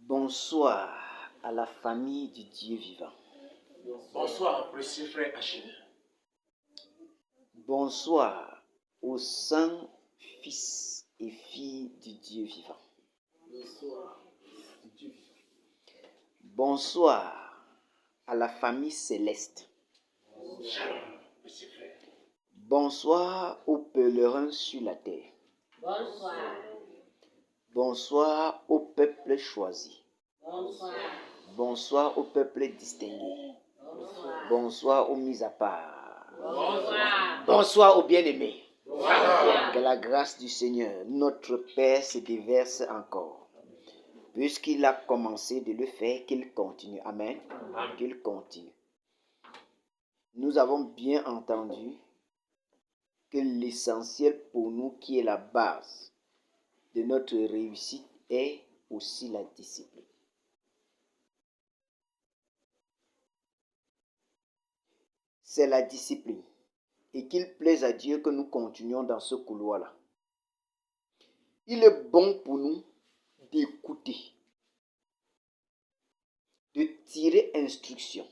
Bonsoir à la famille du Dieu vivant. Bonsoir, précieux frère Achille. Bonsoir aux saints fils et filles du Dieu vivant. Bonsoir, Dieu vivant. Bonsoir à la famille céleste. Shalom, précieux frère. Bonsoir aux pèlerins sur la terre. Bonsoir. Bonsoir au peuple choisi. Bonsoir. Bonsoir au peuple distingué. Bonsoir. Bonsoir aux mis à part. Bonsoir. Bonsoir aux bien-aimés. Bonsoir. Que la grâce du Seigneur, notre Père, se déverse encore. Puisqu'il a commencé de le faire, qu'il continue. Amen. Qu'il continue. Nous avons bien entendu que l'essentiel pour nous, qui est la base de notre réussite, est aussi la discipline. C'est la discipline. Et qu'il plaise à Dieu que nous continuions dans ce couloir-là. Il est bon pour nous d'écouter, de tirer instruction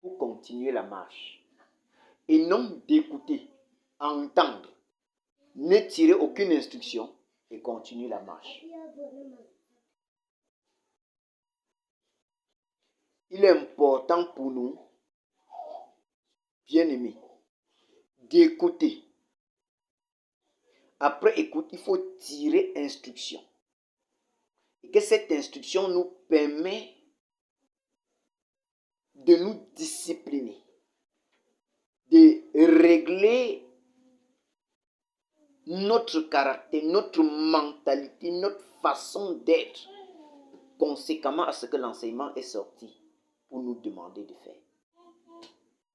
pour continuer la marche. Et non d'écouter, entendre, ne tirer aucune instruction et continuer la marche. Il est important pour nous, bien-aimés, d'écouter. Après écoute, il faut tirer instruction. Et que cette instruction nous permet de nous discipliner, de régler notre caractère, notre mentalité, notre façon d'être, conséquemment à ce que l'enseignement est sorti pour nous demander de faire.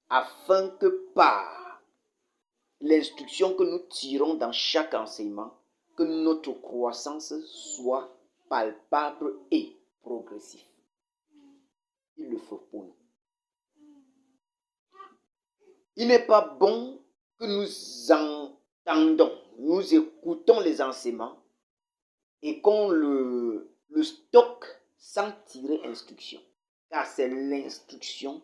Afin que par l'instruction que nous tirons dans chaque enseignement, que notre croissance soit palpable et progressive. Il le faut pour nous. Il n'est pas bon que nous entendons, nous écoutons les enseignements et qu'on le stocke sans tirer instruction. Car c'est l'instruction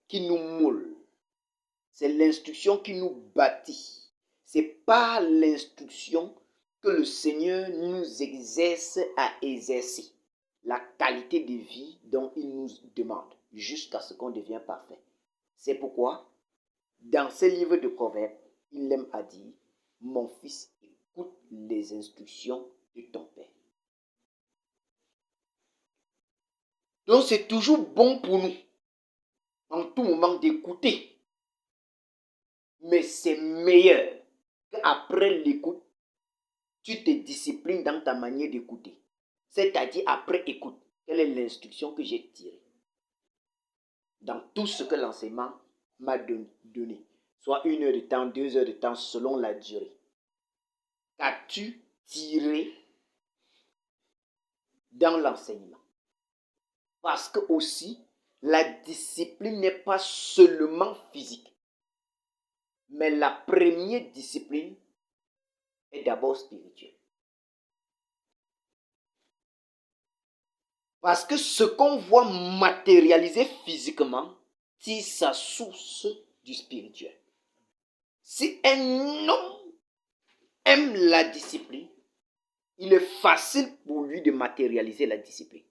qui nous moule. C'est l'instruction qui nous bâtit. C'est pas l'instruction que le Seigneur nous exerce à exercer. La qualité de vie dont il nous demande jusqu'à ce qu'on devienne parfait. C'est pourquoi, dans ce livre de Proverbes, il aime à dire, mon fils, écoute les instructions de ton père. Donc c'est toujours bon pour nous, en tout moment, d'écouter. Mais c'est meilleur qu'après l'écoute, tu te disciplines dans ta manière d'écouter. C'est-à-dire après écoute, quelle est l'instruction que j'ai tirée dans tout ce que l'enseignement m'a donné. Soit 1 heure de temps, 2 heures de temps, selon la durée. Qu'as-tu tiré dans l'enseignement? Parce que aussi, la discipline n'est pas seulement physique. Mais la première discipline est d'abord spirituelle. Parce que ce qu'on voit matérialiser physiquement tire sa source du spirituel. Si un homme aime la discipline, il est facile pour lui de matérialiser la discipline.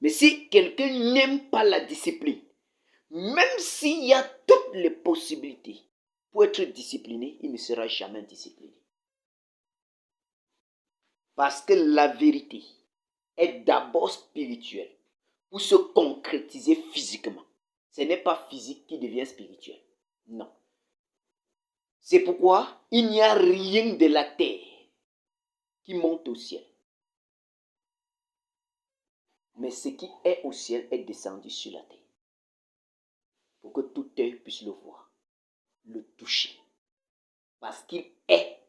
Mais si quelqu'un n'aime pas la discipline, même s'il y a toutes les possibilités pour être discipliné, il ne sera jamais discipliné. Parce que la vérité est d'abord spirituelle pour se concrétiser physiquement. Ce n'est pas physique qui devient spirituel. Non. C'est pourquoi il n'y a rien de la terre qui monte au ciel. Mais ce qui est au ciel est descendu sur la terre. Pour que tout œil puisse le voir, le toucher. Parce qu'il est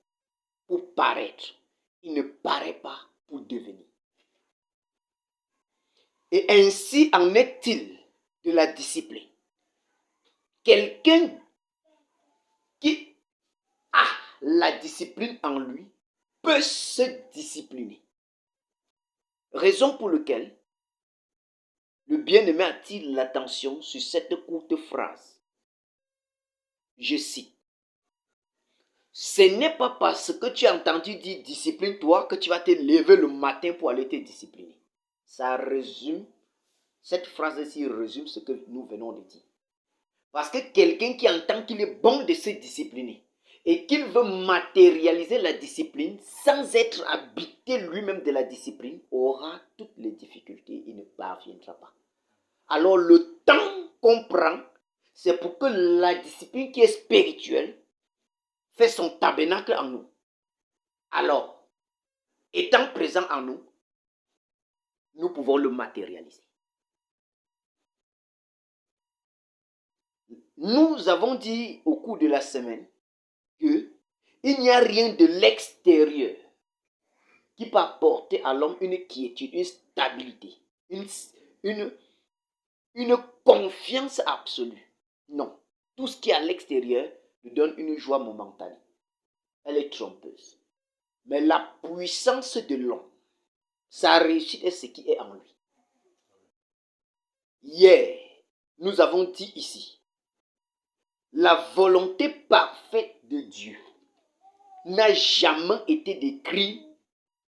pour paraître. Il ne paraît pas pour devenir. Et ainsi en est-il de la discipline. Quelqu'un qui a la discipline en lui peut se discipliner. Raison pour laquelle le bien-aimé attire l'attention sur cette courte phrase. Je cite. Ce n'est pas parce que tu as entendu dire discipline-toi que tu vas te lever le matin pour aller te discipliner. Ça résume, cette phrase-ci résume ce que nous venons de dire. Parce que quelqu'un qui entend qu'il est bon de se discipliner et qu'il veut matérialiser la discipline sans être habité lui-même de la discipline aura toutes les difficultés, il ne parviendra pas. Alors le temps qu'on prend, c'est pour que la discipline qui est spirituelle fait son tabernacle en nous. Alors, étant présent en nous, nous pouvons le matérialiser. Nous avons dit au cours de la semaine qu'il n'y a rien de l'extérieur qui peut apporter à l'homme une quiétude, une stabilité, une confiance absolue. Non. Tout ce qui est à l'extérieur lui donne une joie momentanée. Elle est trompeuse. Mais la puissance de l'homme, sa réussite est ce qui est en lui. Hier, nous avons dit ici, la volonté parfaite de Dieu n'a jamais été d'écrire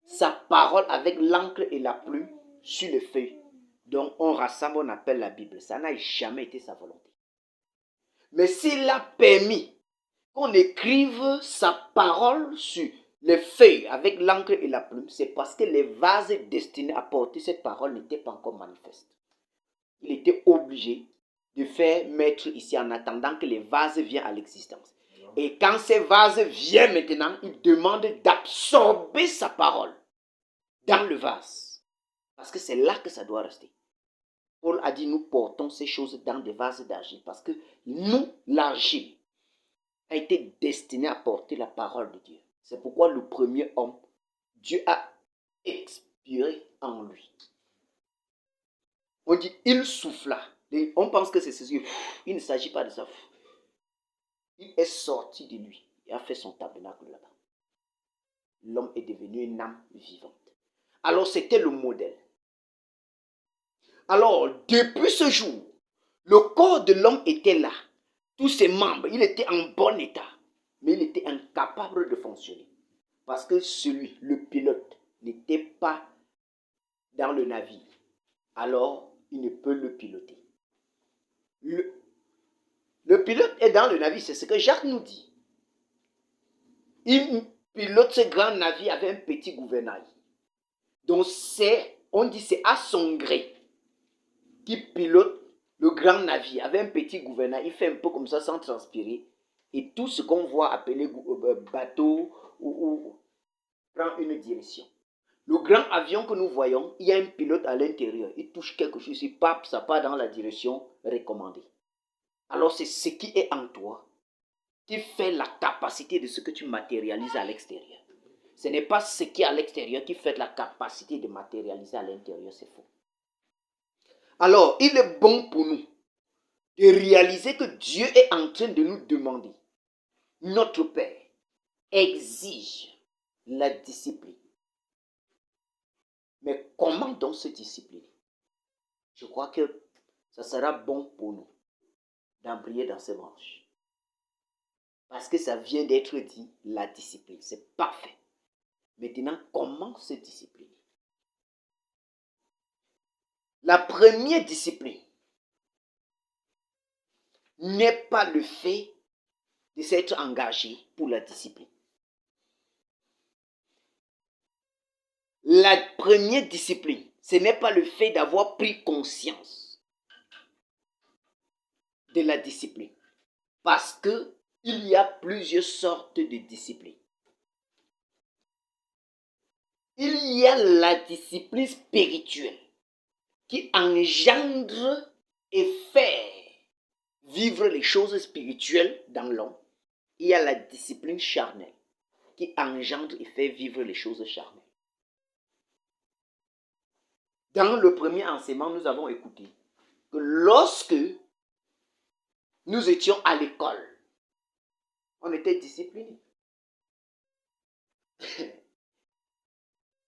sa parole avec l'encre et la plume sur les feuilles. Donc on rassemble, on appelle la Bible. Ça n'a jamais été sa volonté. Mais s'il a permis qu'on écrive sa parole sur les feuilles avec l'encre et la plume, c'est parce que les vases destinés à porter cette parole n'étaient pas encore manifestes. Il était obligé de faire mettre ici en attendant que les vases viennent à l'existence. Et quand ces vases viennent maintenant, il demande d'absorber sa parole dans le vase. Parce que c'est là que ça doit rester. Paul a dit, nous portons ces choses dans des vases d'argile. Parce que nous, l'argile, a été destiné à porter la parole de Dieu. C'est pourquoi le premier homme, Dieu a expiré en lui. On dit, il souffla. On pense que c'est ceci. Il ne s'agit pas de ça. Il est sorti de lui et a fait son tabernacle là-bas. L'homme est devenu une âme vivante. Alors c'était le modèle. Alors depuis ce jour, le corps de l'homme était là. Tous ses membres, il était en bon état. Mais il était incapable de fonctionner. Parce que celui, le pilote, n'était pas dans le navire. Alors, il ne peut le piloter. Le pilote est dans le navire, c'est ce que Jacques nous dit. Il pilote ce grand navire avec un petit gouvernail. Donc on dit c'est à son gré qu'il pilote le grand navire avec un petit gouvernail. Il fait un peu comme ça sans transpirer. Et tout ce qu'on voit appeler bateau ou prend une direction. Le grand avion que nous voyons, il y a un pilote à l'intérieur. Il touche quelque chose, il pape, ça part dans la direction recommandée. Alors c'est ce qui est en toi qui fait la capacité de ce que tu matérialises à l'extérieur. Ce n'est pas ce qui est à l'extérieur qui fait la capacité de matérialiser à l'intérieur, c'est faux. Alors, il est bon pour nous de réaliser que Dieu est en train de nous demander. Notre Père exige la discipline. Mais comment donc se discipliner? Je crois que ça sera bon pour nous d'embrayer dans ces branches. Parce que ça vient d'être dit, la discipline. C'est parfait. Maintenant, comment se discipliner? La première discipline n'est pas le fait de s'être engagé pour la discipline. La première discipline, ce n'est pas le fait d'avoir pris conscience de la discipline. Parce qu'il y a plusieurs sortes de disciplines. Il y a la discipline spirituelle qui engendre et fait vivre les choses spirituelles dans l'homme. Il y a la discipline charnelle qui engendre et fait vivre les choses charnelles. Dans le premier enseignement, nous avons écouté que lorsque nous étions à l'école, on était disciplinés.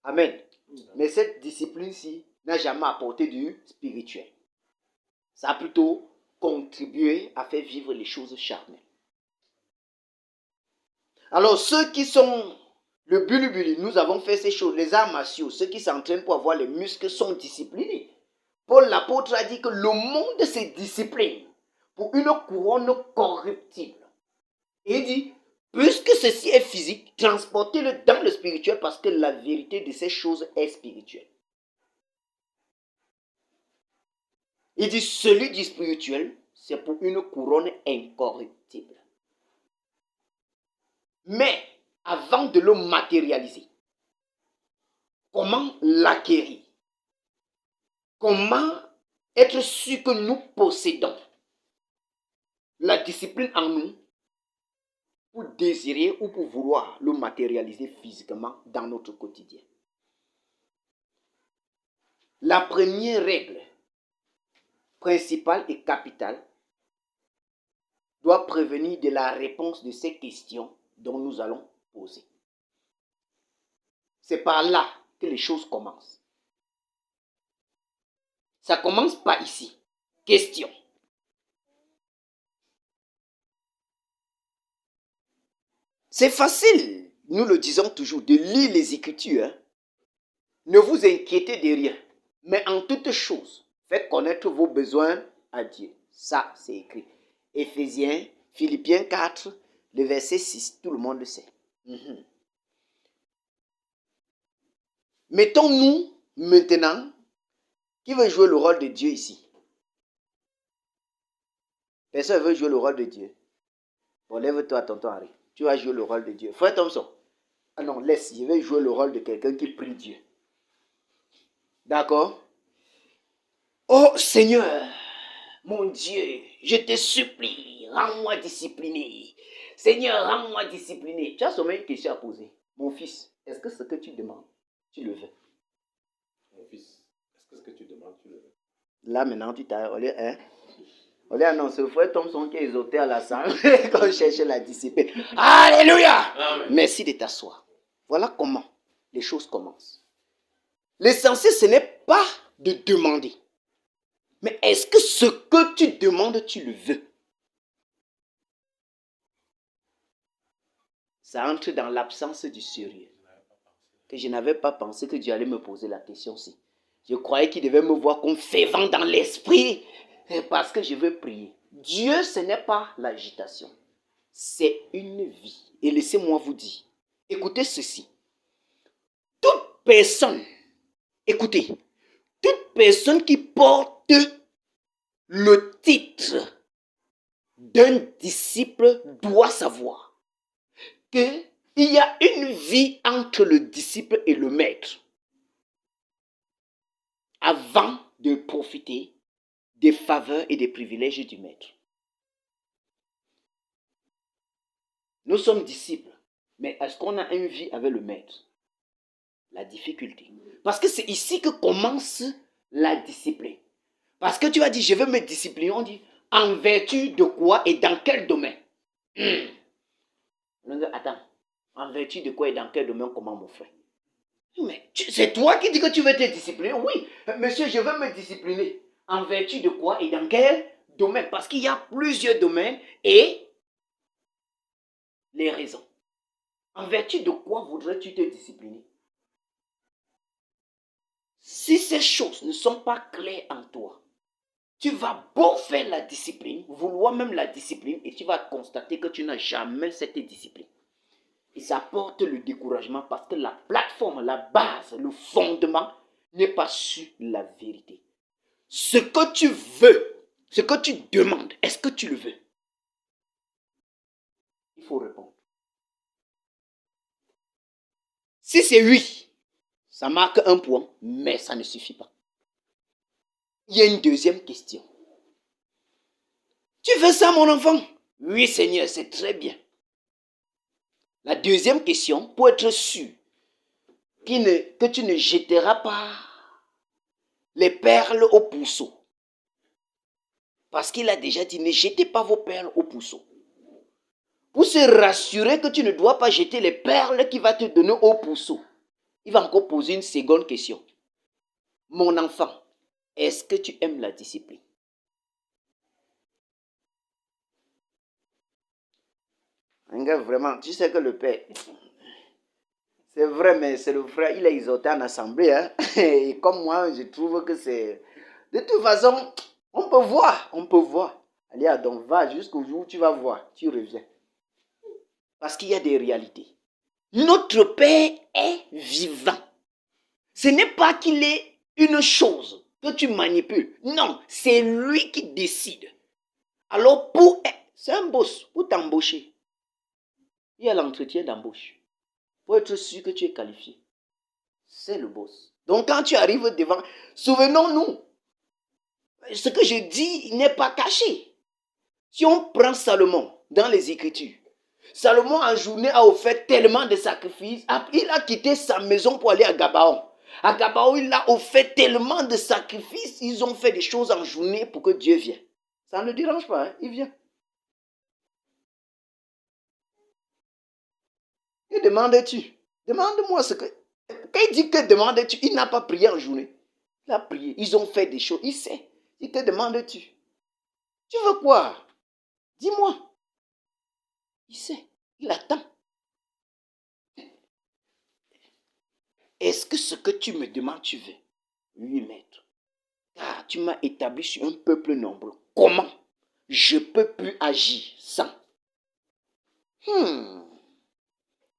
Amen. Mais cette discipline-ci n'a jamais apporté du spirituel. Ça a plutôt contribué à faire vivre les choses charnelles. Alors, ceux qui sont le bulubuli, nous avons fait ces choses, les arts martiaux, ceux qui s'entraînent pour avoir les muscles sont disciplinés. Paul l'apôtre a dit que le monde se discipline pour une couronne corruptible. Et il dit, puisque ceci est physique, transportez-le dans le spirituel parce que la vérité de ces choses est spirituelle. Il dit, celui du spirituel, c'est pour une couronne incorruptible. Mais, avant de le matérialiser, comment l'acquérir? Comment être sûr que nous possédons la discipline en nous pour désirer ou pour vouloir le matérialiser physiquement dans notre quotidien? La première règle principale et capitale doit prévenir de la réponse de ces questions dont nous allons poser. C'est par là que les choses commencent. Ça commence par ici. Question. C'est facile, nous le disons toujours, de lire les Écritures. Ne vous inquiétez de rien, mais en toute chose, faites connaître vos besoins à Dieu. Ça, c'est écrit. Éphésiens, Philippiens 4, le verset 6, tout le monde le sait. Mettons-nous maintenant, qui veut jouer le rôle de Dieu ici? Personne veut jouer le rôle de Dieu. Bon, lève-toi, tonton Harry. Tu vas jouer le rôle de Dieu. Frère Thompson. Ah non, laisse. Je vais jouer le rôle de quelqu'un qui prie Dieu. D'accord? Oh Seigneur, mon Dieu, je te supplie, rends-moi discipliné. Seigneur, rends-moi discipliné. Tu as seulement une question à poser. Mon fils, est-ce que ce que tu demandes, tu le veux? Mon fils, est-ce que ce que tu demandes, tu le veux? Là maintenant, tu t'as... On lui annonce, le frère Thompson qui est exhorté à la salle quand on cherche la discipline. Alléluia! Amen. Merci de t'asseoir. Voilà comment les choses commencent. L'essentiel, ce n'est pas de demander. Mais est-ce que ce que tu demandes, tu le veux? Ça entre dans l'absence du sérieux. Que je n'avais pas pensé que Dieu allait me poser la question-ci. Je croyais qu'il devait me voir comme fervent dans l'esprit. Parce que je veux prier. Dieu, ce n'est pas l'agitation. C'est une vie. Et laissez-moi vous dire. Écoutez ceci. Toute personne, écoutez, toute personne qui porte le titre d'un disciple doit savoir qu'il y a une vie entre le disciple et le maître avant de profiter des faveurs et des privilèges du maître. Nous sommes disciples, mais est-ce qu'on a une vie avec le maître? La difficulté. Parce que c'est ici que commence la discipline. Parce que tu as dit, je veux me discipliner. On dit, en vertu de quoi et dans quel domaine? On dit, attends, en vertu de quoi et dans quel domaine, comment mon frère? Mais c'est toi qui dis que tu veux te discipliner? Oui, monsieur, je veux me discipliner. En vertu de quoi et dans quel domaine? Parce qu'il y a plusieurs domaines et les raisons. En vertu de quoi voudrais-tu te discipliner? Si ces choses ne sont pas claires en toi, tu vas beau faire la discipline, vouloir même la discipline, et tu vas constater que tu n'as jamais cette discipline. Et ça porte le découragement parce que la plateforme, la base, le fondement n'est pas sur la vérité. Ce que tu veux, ce que tu demandes, est-ce que tu le veux? Il faut répondre. Si c'est oui, ça marque un point, mais ça ne suffit pas. Il y a une deuxième question. Tu veux ça, mon enfant? Oui, Seigneur, c'est très bien. La deuxième question, pour être sûr que tu ne jetteras pas les perles au puceau. Parce qu'il a déjà dit, ne jetez pas vos perles au puceau. Pour se rassurer que tu ne dois pas jeter les perles qu'il va te donner au puceau, il va encore poser une seconde question. Mon enfant, est-ce que tu aimes la discipline? Un gars, vraiment, tu sais que le père, c'est vrai, mais c'est le frère, il a exhorté en assemblée. Hein? Et comme moi, je trouve que c'est... De toute façon, on peut voir. Allez, donc va jusqu'au jour où tu vas voir, tu reviens. Parce qu'il y a des réalités. Notre Père est vivant. Ce n'est pas qu'il est une chose que tu manipules. Non, c'est lui qui décide. Alors, c'est un boss, pour t'embaucher. Il y a l'entretien d'embauche. Pour être sûr que tu es qualifié. C'est le boss. Donc, quand tu arrives devant, souvenons-nous, ce que je dis n'est pas caché. Si on prend Salomon dans les Écritures, Salomon en journée a offert tellement de sacrifices. Il a quitté sa maison pour aller à Gabaon. À Gabaon, il a offert tellement de sacrifices. Ils ont fait des choses en journée pour que Dieu vienne. Ça ne le dérange pas, hein? Il vient. Que demandes-tu? Demande-moi ce que... Quand il dit que demandes-tu, il n'a pas prié en journée. Il a prié. Ils ont fait des choses. Il sait. Il te demandes-tu? Tu veux quoi? Dis-moi. Il sait. Il attend. Est-ce que ce que tu me demandes, tu veux? Oui, maître. Car tu m'as établi sur un peuple nombreux. Comment je peux plus agir sans?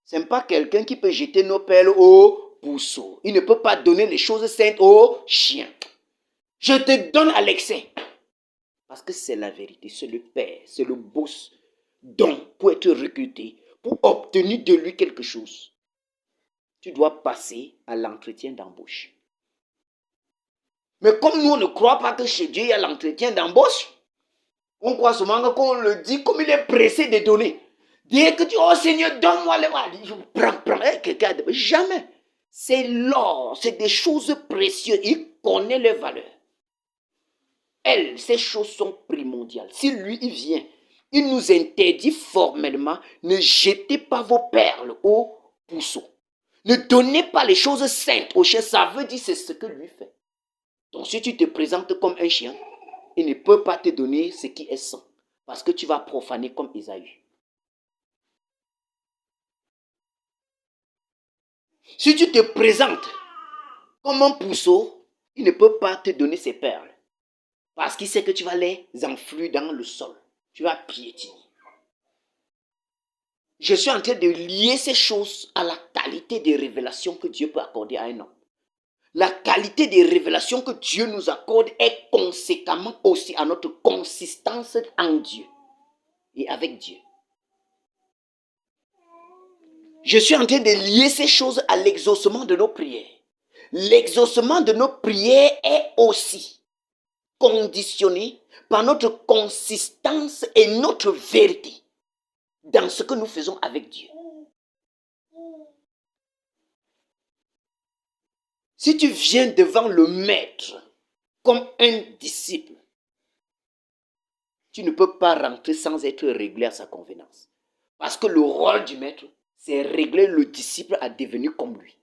Ce n'est pas quelqu'un qui peut jeter nos pelles au bousseau. Il ne peut pas donner les choses saintes aux chiens. Je te donne à l'excès. Parce que c'est la vérité, c'est le père, c'est le boss. Donc, pour être recruté, pour obtenir de lui quelque chose, tu dois passer à l'entretien d'embauche. Mais comme nous, on ne croit pas que chez Dieu, il y a l'entretien d'embauche, on croit seulement qu'on le dit comme il est pressé de donner. Dès que tu dis, oh Seigneur, donne-moi les mots, je prends. Jamais. C'est l'or, c'est des choses précieuses. Il connaît les valeurs. Ces choses sont primordiales. Si lui, il vient, il nous interdit formellement, ne jetez pas vos perles au puceau. Ne donnez pas les choses saintes au chien. Ça veut dire c'est ce que lui fait. Donc si tu te présentes comme un chien, il ne peut pas te donner ce qui est saint. Parce que tu vas profaner comme Ésaü. Si tu te présentes comme un puceau, il ne peut pas te donner ses perles. Parce qu'il sait que tu vas les enfouir dans le sol. Tu vas piétiner. Je suis en train de lier ces choses à la qualité des révélations que Dieu peut accorder à un homme. La qualité des révélations que Dieu nous accorde est conséquemment aussi à notre consistance en Dieu et avec Dieu. Je suis en train de lier ces choses à l'exaucement de nos prières. L'exaucement de nos prières est aussi conditionné par notre consistance et notre vérité dans ce que nous faisons avec Dieu. Si tu viens devant le maître comme un disciple, tu ne peux pas rentrer sans être réglé à sa convenance. Parce que le rôle du maître, c'est régler le disciple à devenir comme lui.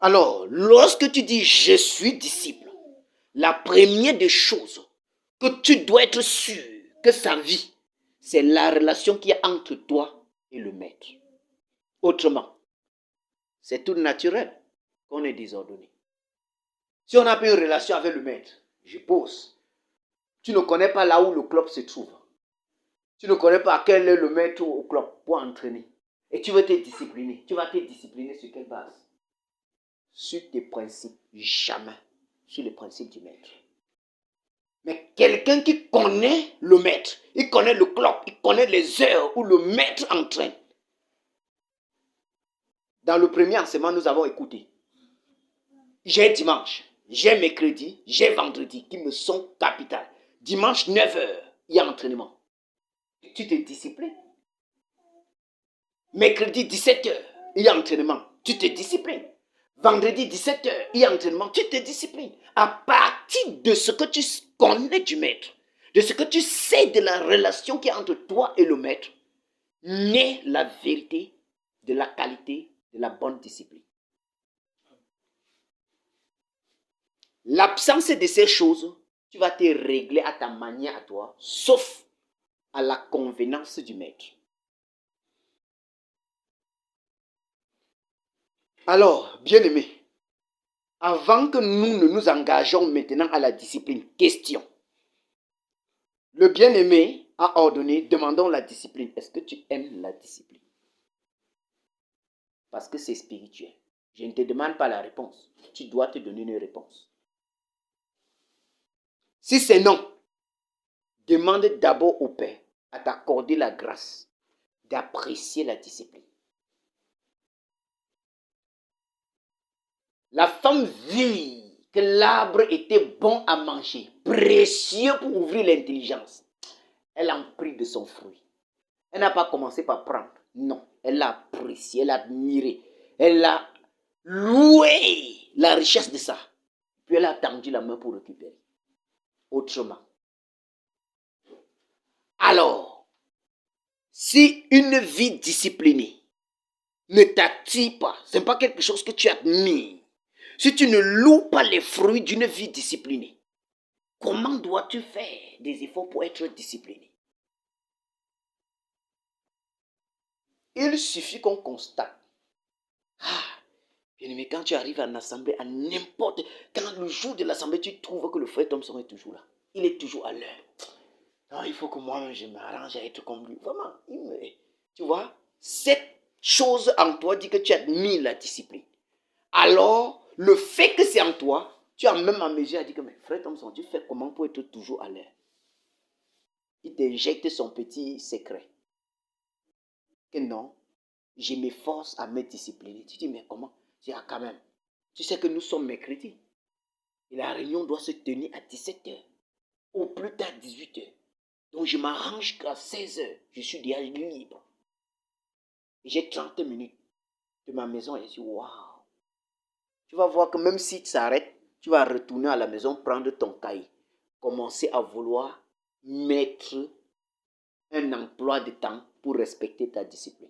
Alors, lorsque tu dis « je suis disciple », la première des choses que tu dois être sûr que sa vie, c'est la relation qu'il y a entre toi et le maître. Autrement, c'est tout naturel qu'on est désordonné. Si on n'a pas une relation avec le maître, je pose. Tu ne connais pas là où le club se trouve. Tu ne connais pas quel est le maître au club pour entraîner. Et tu veux te discipliner. Tu vas te discipliner sur quelle base? Sur tes principes, jamais sur les principes du maître. Mais quelqu'un qui connaît le maître, il connaît le club, il connaît les heures où le maître entraîne. Dans le premier enseignement, nous avons écouté. J'ai dimanche, j'ai mercredi, j'ai vendredi qui me sont capitales. Dimanche, 9h, il y a entraînement. Tu te disciplines. Mercredi, 17h, il y a entraînement. Tu te disciplines. Vendredi, 17h, il y a entraînement. Tu te disciplines. À partir de ce que tu connais du maître, de ce que tu sais de la relation qui est entre toi et le maître, naît la vérité de la qualité, de la bonne discipline. L'absence de ces choses, tu vas te régler à ta manière à toi, sauf à la convenance du maître. Alors, bien-aimés, avant que nous ne nous engageons maintenant à la discipline, question. Le bien-aimé a ordonné, demandons la discipline. Est-ce que tu aimes la discipline? Parce que c'est spirituel. Je ne te demande pas la réponse. Tu dois te donner une réponse. Si c'est non, demande d'abord au Père à t'accorder la grâce d'apprécier la discipline. La femme vit que l'arbre était bon à manger, précieux pour ouvrir l'intelligence. Elle en prit de son fruit. Elle n'a pas commencé par prendre. Non, elle l'a apprécié, elle l'a admiré. Elle a loué la richesse de ça. Puis elle a tendu la main pour récupérer. Autrement. Alors, si une vie disciplinée ne t'attire pas, ce n'est pas quelque chose que tu admires, si tu ne loues pas les fruits d'une vie disciplinée, comment dois-tu faire des efforts pour être discipliné? Il suffit qu'on constate. Bien aimé, quand tu arrives en assemblée, à n'importe... Quand le jour de l'assemblée, tu trouves que le frère Thompson est toujours là. Il est toujours à l'heure. Non, il faut que moi, je m'arrange à être comme lui. Vraiment, tu vois, cette chose en toi dit que tu admires la discipline. Alors, le fait que c'est en toi, tu as même en mesure à dire que, mais frère Thompson, tu fais comment pour être toujours à l'heure? Il t'injecte son petit secret. Que non, je m'efforce à me discipliner. Tu dis, mais comment? Tu dis, ah, quand même. Tu sais que nous sommes mercredis. Et la réunion doit se tenir à 17h. Au plus tard 18h. Donc je m'arrange qu'à 16h. Je suis déjà libre. Et j'ai 30 minutes de ma maison et je dis, waouh. Tu vas voir que même si tu s'arrêtes, tu vas retourner à la maison, prendre ton cahier. Commencer à vouloir mettre un emploi de temps pour respecter ta discipline.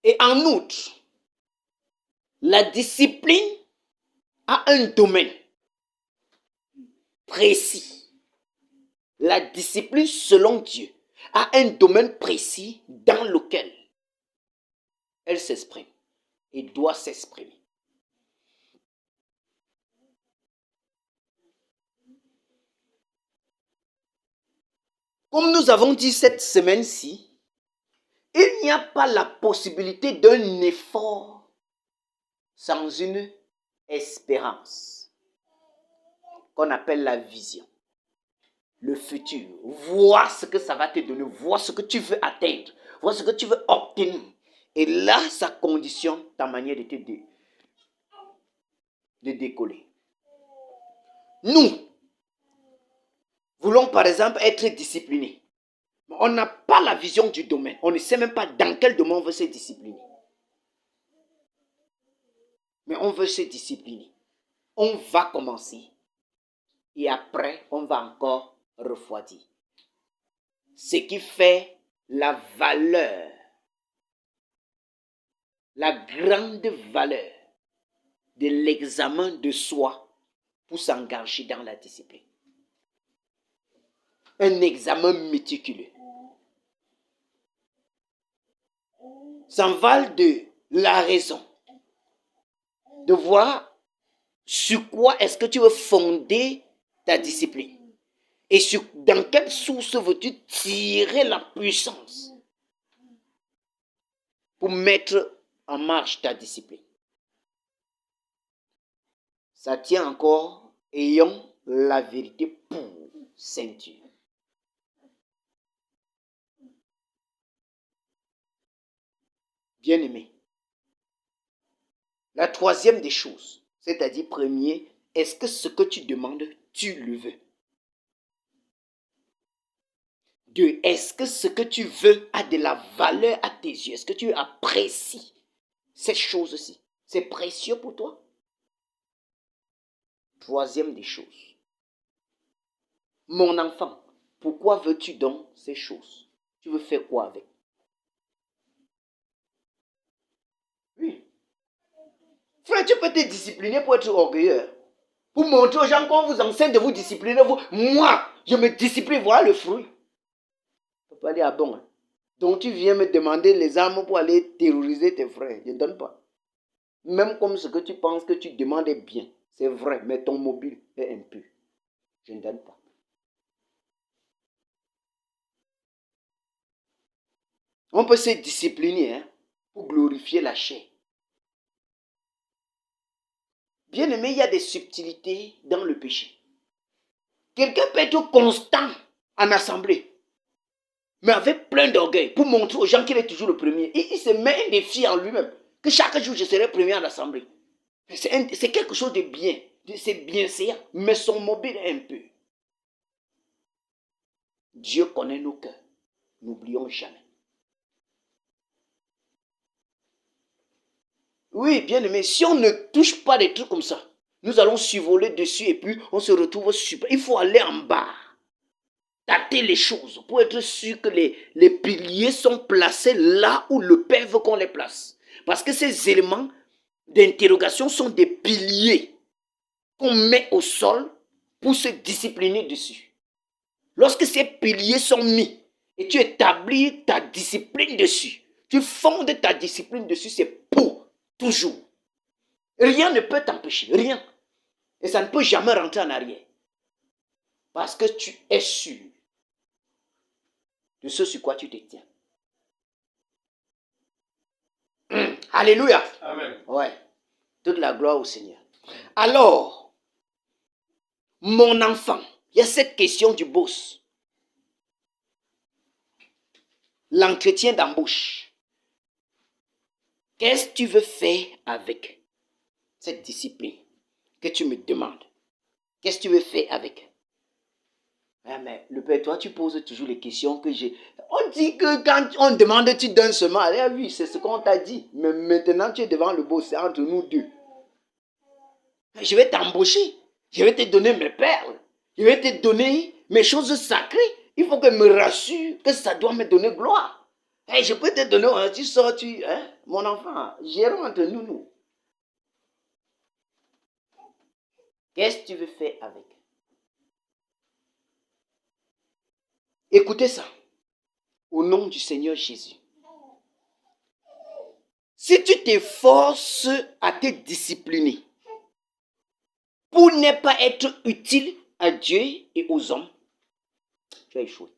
Et en outre, la discipline a un domaine précis. La discipline, selon Dieu, a un domaine précis dans lequel elle s'exprime et doit s'exprimer. Comme nous avons dit cette semaine-ci, il n'y a pas la possibilité d'un effort sans une espérance, qu'on appelle la vision. Le futur, voir ce que ça va te donner, voir ce que tu veux atteindre, voir ce que tu veux obtenir. Et là, ça conditionne ta manière de décoller. Nous voulons par exemple être disciplinés. Mais on n'a pas la vision du domaine. On ne sait même pas dans quel domaine on veut se discipliner. Mais on veut se discipliner. On va commencer. Et après, on va encore refroidir. Ce qui fait la valeur, la grande valeur de l'examen de soi pour s'engager dans la discipline. Un examen méticuleux. S'en valent de la raison. De voir sur quoi est-ce que tu veux fonder ta discipline. Et dans quelle source veux-tu tirer la puissance pour mettre en marche ta discipline. Ça tient encore, ayant la vérité pour ceinture. Bien-aimé, la troisième des choses, c'est-à-dire premier, est-ce que ce que tu demandes, tu le veux? Deux, est-ce que ce que tu veux a de la valeur à tes yeux? Est-ce que tu apprécies cette chose-ci? C'est précieux pour toi? Troisième des choses. Mon enfant, Pourquoi veux-tu donc ces choses? Tu veux faire quoi avec? Oui. Frère, tu peux te discipliner pour être orgueilleux. Pour montrer aux gens qu'on vous enseigne de vous discipliner. Moi, je me discipline, voilà le fruit. Tu peux pas dire, ah bon. Hein. Donc tu viens me demander les armes pour aller terroriser tes frères. Je ne donne pas. Même comme ce que tu penses que tu demandes est bien. C'est vrai, mais ton mobile est impur. Je ne donne pas. On peut se discipliner hein, pour glorifier la chair. Bien aimé, il y a des subtilités dans le péché. Quelqu'un peut être constant en assemblée, mais avec plein d'orgueil, pour montrer aux gens qu'il est toujours le premier. Il se met un défi en lui-même, que chaque jour je serai premier en assemblée. C'est quelque chose de bien, c'est bien séant, mais son mobile est un peu. Dieu connaît nos cœurs, n'oublions jamais. Oui, bien aimé, si on ne touche pas des trucs comme ça, nous allons survoler dessus et puis on se retrouve super. Il faut aller en bas, tâter les choses pour être sûr que les piliers sont placés là où le Père veut qu'on les place. Parce que ces éléments d'interrogation sont des piliers qu'on met au sol pour se discipliner dessus. Lorsque ces piliers sont mis et tu établis ta discipline dessus, tu fondes ta discipline dessus, c'est pour toujours. Rien ne peut t'empêcher, rien. Et ça ne peut jamais rentrer en arrière. Parce que tu es sûr de ce sur quoi tu te tiens. Alléluia. Amen. Ouais. Toute la gloire au Seigneur. Alors, mon enfant, il y a cette question du boss. L'entretien d'embauche. Qu'est-ce que tu veux faire avec cette discipline que tu me demandes? Qu'est-ce que tu veux faire avec? Ah, mais le Père, toi, tu poses toujours les questions que j'ai. On dit que quand on demande, tu donnes seulement. Ah oui, c'est ce qu'on t'a dit. Mais maintenant, tu es devant le boss, c'est entre nous deux. Je vais t'embaucher. Je vais te donner mes perles. Je vais te donner mes choses sacrées. Il faut que je me rassure que ça doit me donner gloire. Hey, je peux te donner, tu sors, mon enfant, gérons entre nous. Qu'est-ce que tu veux faire avec? Écoutez ça. Au nom du Seigneur Jésus. Si tu t'efforces à te discipliner pour ne pas être utile à Dieu et aux hommes, tu vas échouer.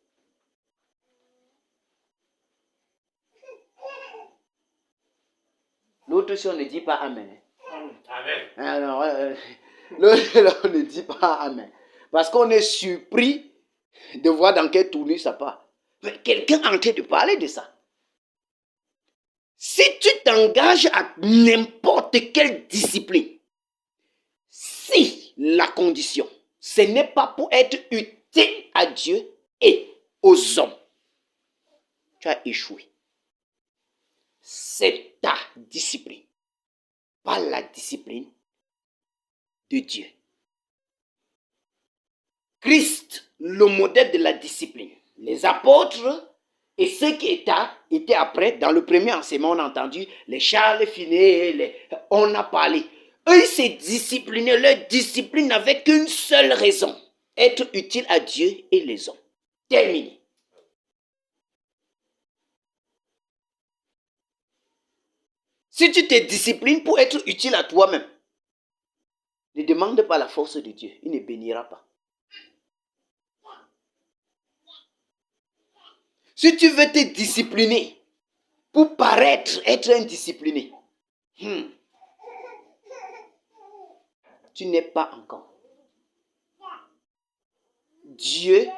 L'autre, si on ne dit pas Amen. Amen. Alors, l'autre, on ne dit pas Amen. Parce qu'on est surpris de voir dans quelle tournure ça part. Mais quelqu'un est en train de parler de ça. Si tu t'engages à n'importe quelle discipline, si la condition, ce n'est pas pour être utile à Dieu et aux hommes, tu as échoué. C'est ta discipline, pas la discipline de Dieu. Christ, le modèle de la discipline. Les apôtres et ceux qui étaient après, dans le premier enseignement, on a entendu les Charles Finet, on a parlé. Eux, ils se disciplinaient. Leur discipline n'avait qu'une seule raison. Être utile à Dieu et les hommes. Terminé. Si tu te disciplines pour être utile à toi-même, ne demande pas la force de Dieu. Il ne bénira pas. Si tu veux te discipliner pour paraître être indiscipliné, tu n'es pas encore. Dieu,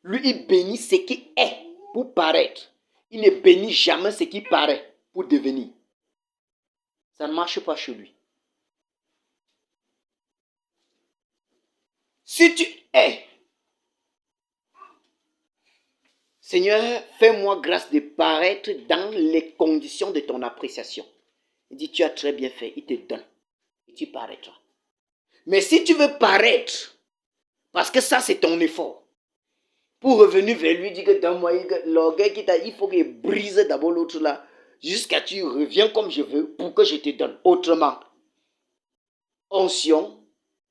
lui, il bénit ce qui est pour paraître. Il ne bénit jamais ce qui paraît pour devenir. Ça ne marche pas chez lui. Si tu es, Seigneur, fais-moi grâce de paraître dans les conditions de ton appréciation. Il dit, tu as très bien fait, il te donne. Et tu paraîtras. Mais si tu veux paraître, parce que ça c'est ton effort, pour revenir vers lui, dire que donne-moi l'orgueil qui t'a, il faut qu'il brise d'abord l'autre là, jusqu'à ce que tu reviens comme je veux pour que je te donne. Autrement, onction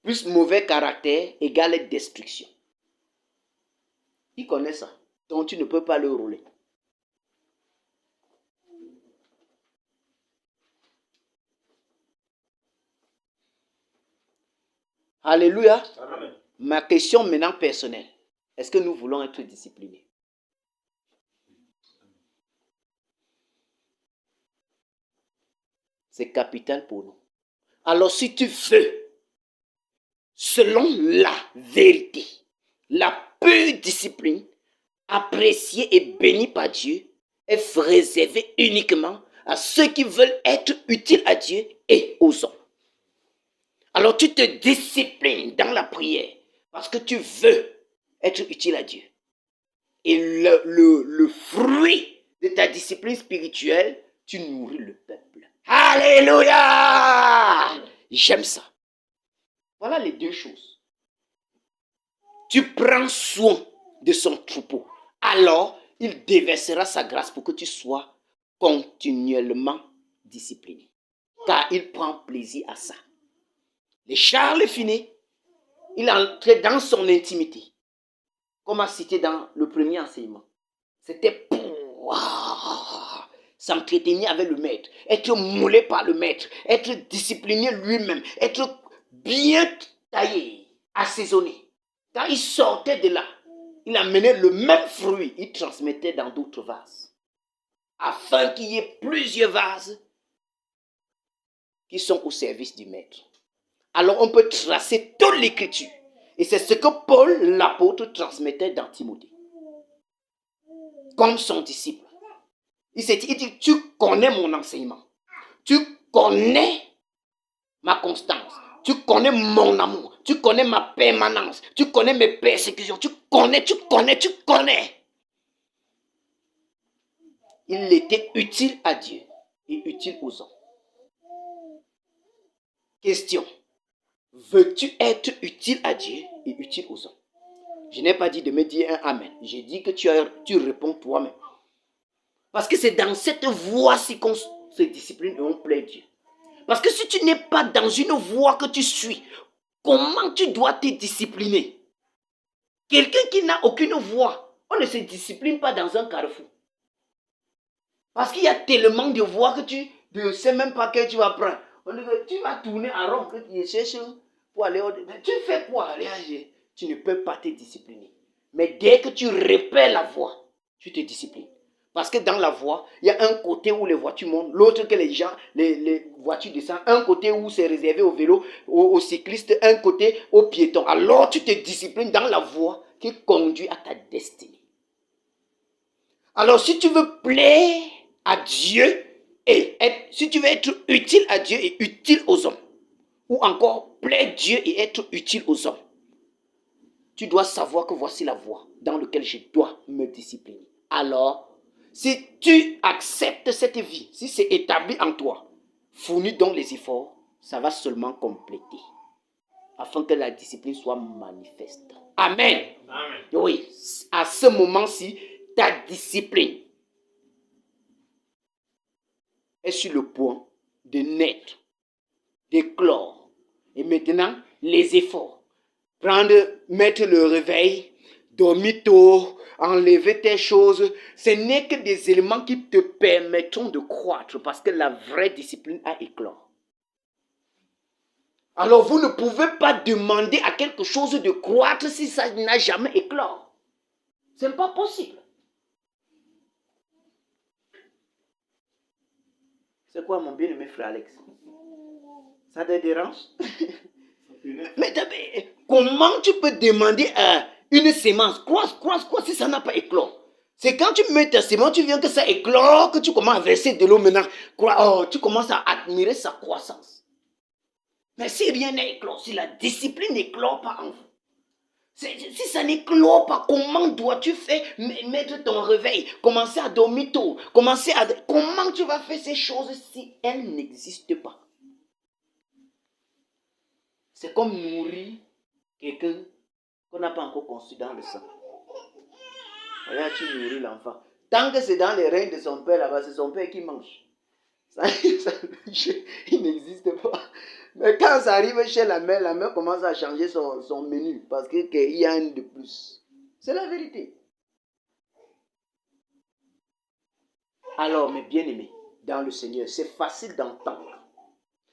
plus mauvais caractère égale destruction. Il connaît ça, donc tu ne peux pas le rouler. Alléluia. Amen. Ma question maintenant personnelle. Est-ce que nous voulons être disciplinés? C'est capital pour nous. Alors si tu veux, selon la vérité, la pure discipline, appréciée et bénie par Dieu, est réservée uniquement à ceux qui veulent être utiles à Dieu et aux hommes. Alors tu te disciplines dans la prière parce que tu veux être utile à Dieu. Et le fruit de ta discipline spirituelle, tu nourris le peuple. Alléluia! J'aime ça. Voilà les deux choses. Tu prends soin de son troupeau. Alors, il déversera sa grâce pour que tu sois continuellement discipliné. Car il prend plaisir à ça. Les Charles Finet, il entrait dans son intimité. Comme a cité dans le premier enseignement. C'était pour s'entretenir avec le maître, être moulé par le maître, être discipliné lui-même, être bien taillé, assaisonné. Quand il sortait de là, il amenait le même fruit, il transmettait dans d'autres vases. Afin qu'il y ait plusieurs vases qui sont au service du maître. Alors on peut tracer toute l'écriture. Et c'est ce que Paul, l'apôtre, transmettait dans Timothée. Comme son disciple. Il dit, tu connais mon enseignement. Tu connais ma constance. Tu connais mon amour. Tu connais ma permanence. Tu connais mes persécutions. Tu connais. Il était utile à Dieu et utile aux hommes. Question. Veux-tu être utile à Dieu et utile aux hommes? Je n'ai pas dit de me dire un amen. J'ai dit que tu réponds toi-même. Parce que c'est dans cette voie-ci qu'on se discipline et on plaît Dieu. Parce que si tu n'es pas dans une voie que tu suis, comment tu dois te discipliner? Quelqu'un qui n'a aucune voie, on ne se discipline pas dans un carrefour. Parce qu'il y a tellement de voies que tu ne sais même pas que tu vas prendre. Tu vas tourner en rond, que tu cherches pour aller au... Tu fais quoi? Tu ne peux pas te discipliner. Mais dès que tu repères la voie, tu te disciplines. Parce que dans la voie, il y a un côté où les voitures montent, l'autre que les voitures descendent, un côté où c'est réservé aux vélos, aux cyclistes, un côté aux piétons. Alors tu te disciplines dans la voie qui conduit à ta destinée. Alors si tu veux plaire à Dieu, si tu veux être utile à Dieu et utile aux hommes, ou encore plaire Dieu et être utile aux hommes, tu dois savoir que voici la voie dans laquelle je dois me discipliner. Alors, si tu acceptes cette vie, si c'est établi en toi, fournis donc les efforts, ça va seulement compléter, afin que la discipline soit manifeste. Amen. Amen. Oui, à ce moment-ci, ta discipline est sur le point de naître, d'éclore. Et maintenant, les efforts. Mettre le réveil, dormir tôt, enlever tes choses, ce n'est que des éléments qui te permettront de croître parce que la vraie discipline a éclore. Alors vous ne pouvez pas demander à quelque chose de croître si ça n'a jamais éclore. Ce n'est pas possible. C'est quoi mon bien-aimé frère Alex? Ça te dérange? Mais comment tu peux demander à une sémence, croisse si ça n'a pas éclore? C'est quand tu mets ta sémence, tu viens que ça éclore, que tu commences à verser de l'eau maintenant. Tu commences à admirer sa croissance. Mais si rien n'est éclore, si la discipline n'éclore pas en vous, si ça n'éclore pas, comment dois-tu faire mettre ton réveil, commencer à dormir tôt, comment tu vas faire ces choses si elles n'existent pas? C'est comme nourrir quelqu'un qu'on n'a pas encore conçu dans le sang. Regarde, tu nourris l'enfant. Tant que c'est dans les reins de son père là-bas, c'est son père qui mange. Il n'existe pas. Mais quand ça arrive chez la mère commence à changer son menu parce qu'il y a un de plus. C'est la vérité. Alors, mes bien-aimés, dans le Seigneur, c'est facile d'entendre.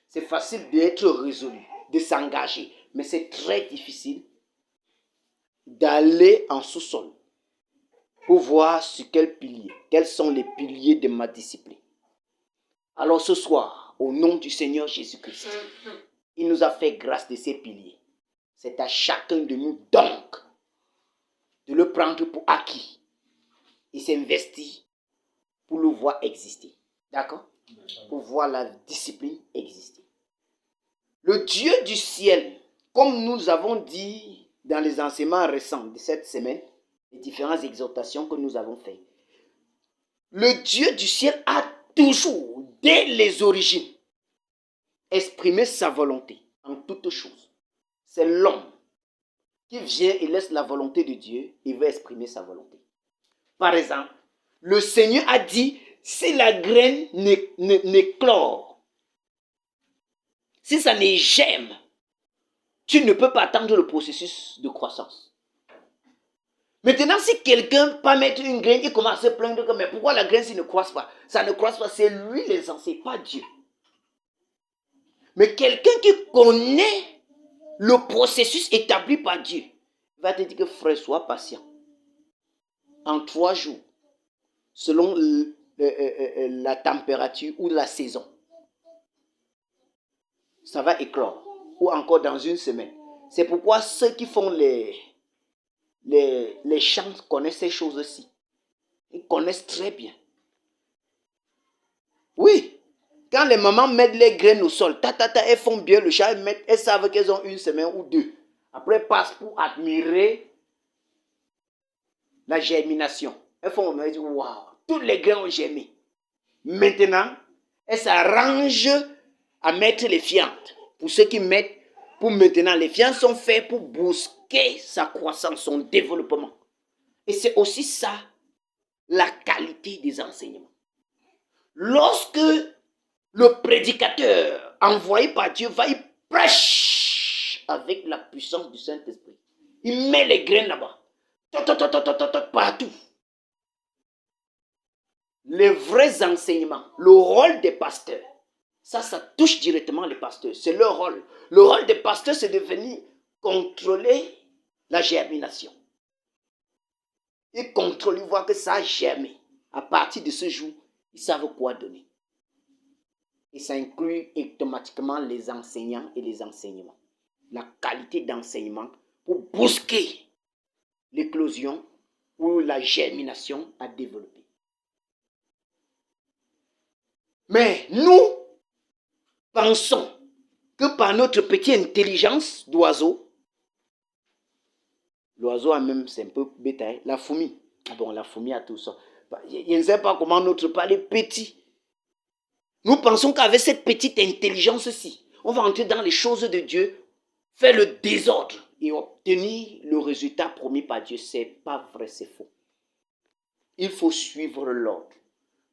C'est facile d'être résolu, de s'engager. Mais c'est très difficile d'aller en sous-sol pour voir sur quel pilier, quels sont les piliers de ma discipline. Alors ce soir, au nom du Seigneur Jésus-Christ, il nous a fait grâce de ces piliers. C'est à chacun de nous donc de le prendre pour acquis et s'investir pour le voir exister. D'accord? Pour voir la discipline exister. Le Dieu du ciel, comme nous avons dit dans les enseignements récents de cette semaine, les différentes exhortations que nous avons faites, le Dieu du ciel a toujours, dès les origines, exprimé sa volonté en toutes choses. C'est l'homme qui vient et laisse la volonté de Dieu et veut exprimer sa volonté. Par exemple, le Seigneur a dit, si la graine n'éclore, si ça ne germe, tu ne peux pas attendre le processus de croissance. Maintenant, si quelqu'un peut mettre une graine, il commence à se plaindre que mais pourquoi la graine ne croisse pas? Ça ne croisse pas, c'est lui l'essentiel, pas Dieu. Mais quelqu'un qui connaît le processus établi par Dieu va te dire que frère, sois patient. En 3 jours, selon la température ou la saison, ça va éclore. Ou encore dans 1 semaine. C'est pourquoi ceux qui font les champs connaissent ces choses-ci. Ils connaissent très bien. Oui. Quand les mamans mettent les graines au sol, elles font bien le champ, elles savent qu'elles ont 1 semaine ou 2. Après, elles passent pour admirer la germination. Elles font, elles disent, waouh, toutes les graines ont germé. Maintenant, elles s'arrangent à mettre les fientes. Pour ceux qui mettent, pour maintenant, les fientes sont faites pour brusquer sa croissance, son développement. Et c'est aussi ça, la qualité des enseignements. Lorsque le prédicateur envoyé par Dieu va, il prêche avec la puissance du Saint-Esprit. Il met les graines là-bas. Partout. Les vrais enseignements, le rôle des pasteurs, ça touche directement les pasteurs. C'est leur rôle. Le rôle des pasteurs, c'est de venir contrôler la germination. Et contrôler, voir que ça a germé. À partir de ce jour, ils savent quoi donner. Et ça inclut automatiquement les enseignants et les enseignements. La qualité d'enseignement pour brusquer l'éclosion ou la germination à développer. Mais nous pensons que par notre petite intelligence d'oiseau, l'oiseau a même, c'est un peu bétail, la fourmi. Bon, la fourmi a tout ça. Je ne sais pas comment notre palais petit. Nous pensons qu'avec cette petite intelligence-ci, on va entrer dans les choses de Dieu, faire le désordre et obtenir le résultat promis par Dieu. C'est pas vrai, c'est faux. Il faut suivre l'ordre.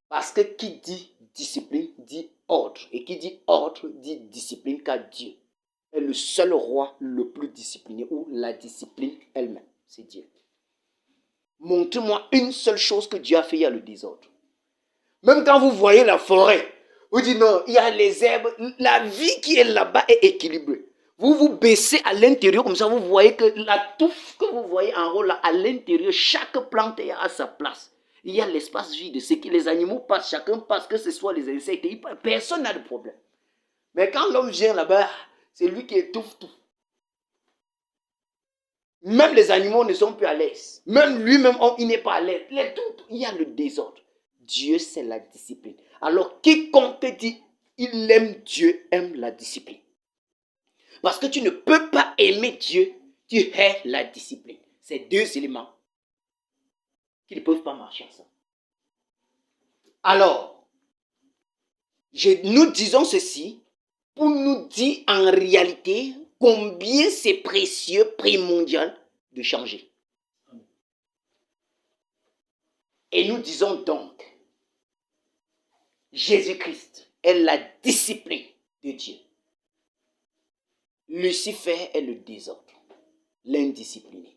Parce que qui dit discipline dit ordre. Et qui dit ordre dit discipline, car Dieu est le seul roi le plus discipliné, ou la discipline elle-même. C'est Dieu. Montre-moi une seule chose que Dieu a fait, il y a le désordre. Même quand vous voyez la forêt, vous dites non, il y a les herbes, la vie qui est là-bas est équilibrée. Vous vous baissez à l'intérieur, comme ça vous voyez que la touffe que vous voyez en haut là, à l'intérieur, chaque plante est à sa place. Il y a l'espace vide, c'est que les animaux passent, chacun passe, que ce soit les insectes, personne n'a de problème. Mais quand l'homme vient là-bas, c'est lui qui étouffe tout. Même les animaux ne sont plus à l'aise. Même lui-même, il n'est pas à l'aise. Il y a le désordre. Dieu, c'est la discipline. Alors, quiconque dit, il aime Dieu, aime la discipline. Parce que tu ne peux pas aimer Dieu, tu hais la discipline. C'est 2 éléments qui ne peuvent pas marcher ensemble. Alors, nous disons ceci pour nous dire en réalité combien c'est précieux, primordial de changer. Et nous disons donc, Jésus-Christ est la discipline de Dieu. Lucifer est le désordre, l'indiscipliné.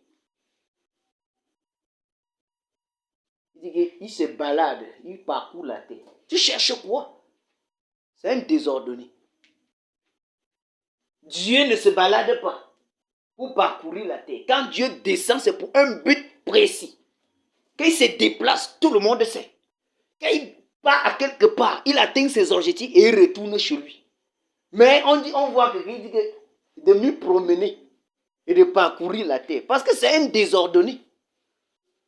Il se balade, il parcourt la terre. Tu cherches quoi? C'est un désordonné. Dieu ne se balade pas pour parcourir la terre. Quand Dieu descend, c'est pour un but précis. Quand il se déplace, tout le monde sait. Quand il part à quelque part, il atteint ses objectifs et il retourne chez lui. Mais on voit quelqu'un dit que de mieux promener et de parcourir la terre. Parce que c'est un désordonné.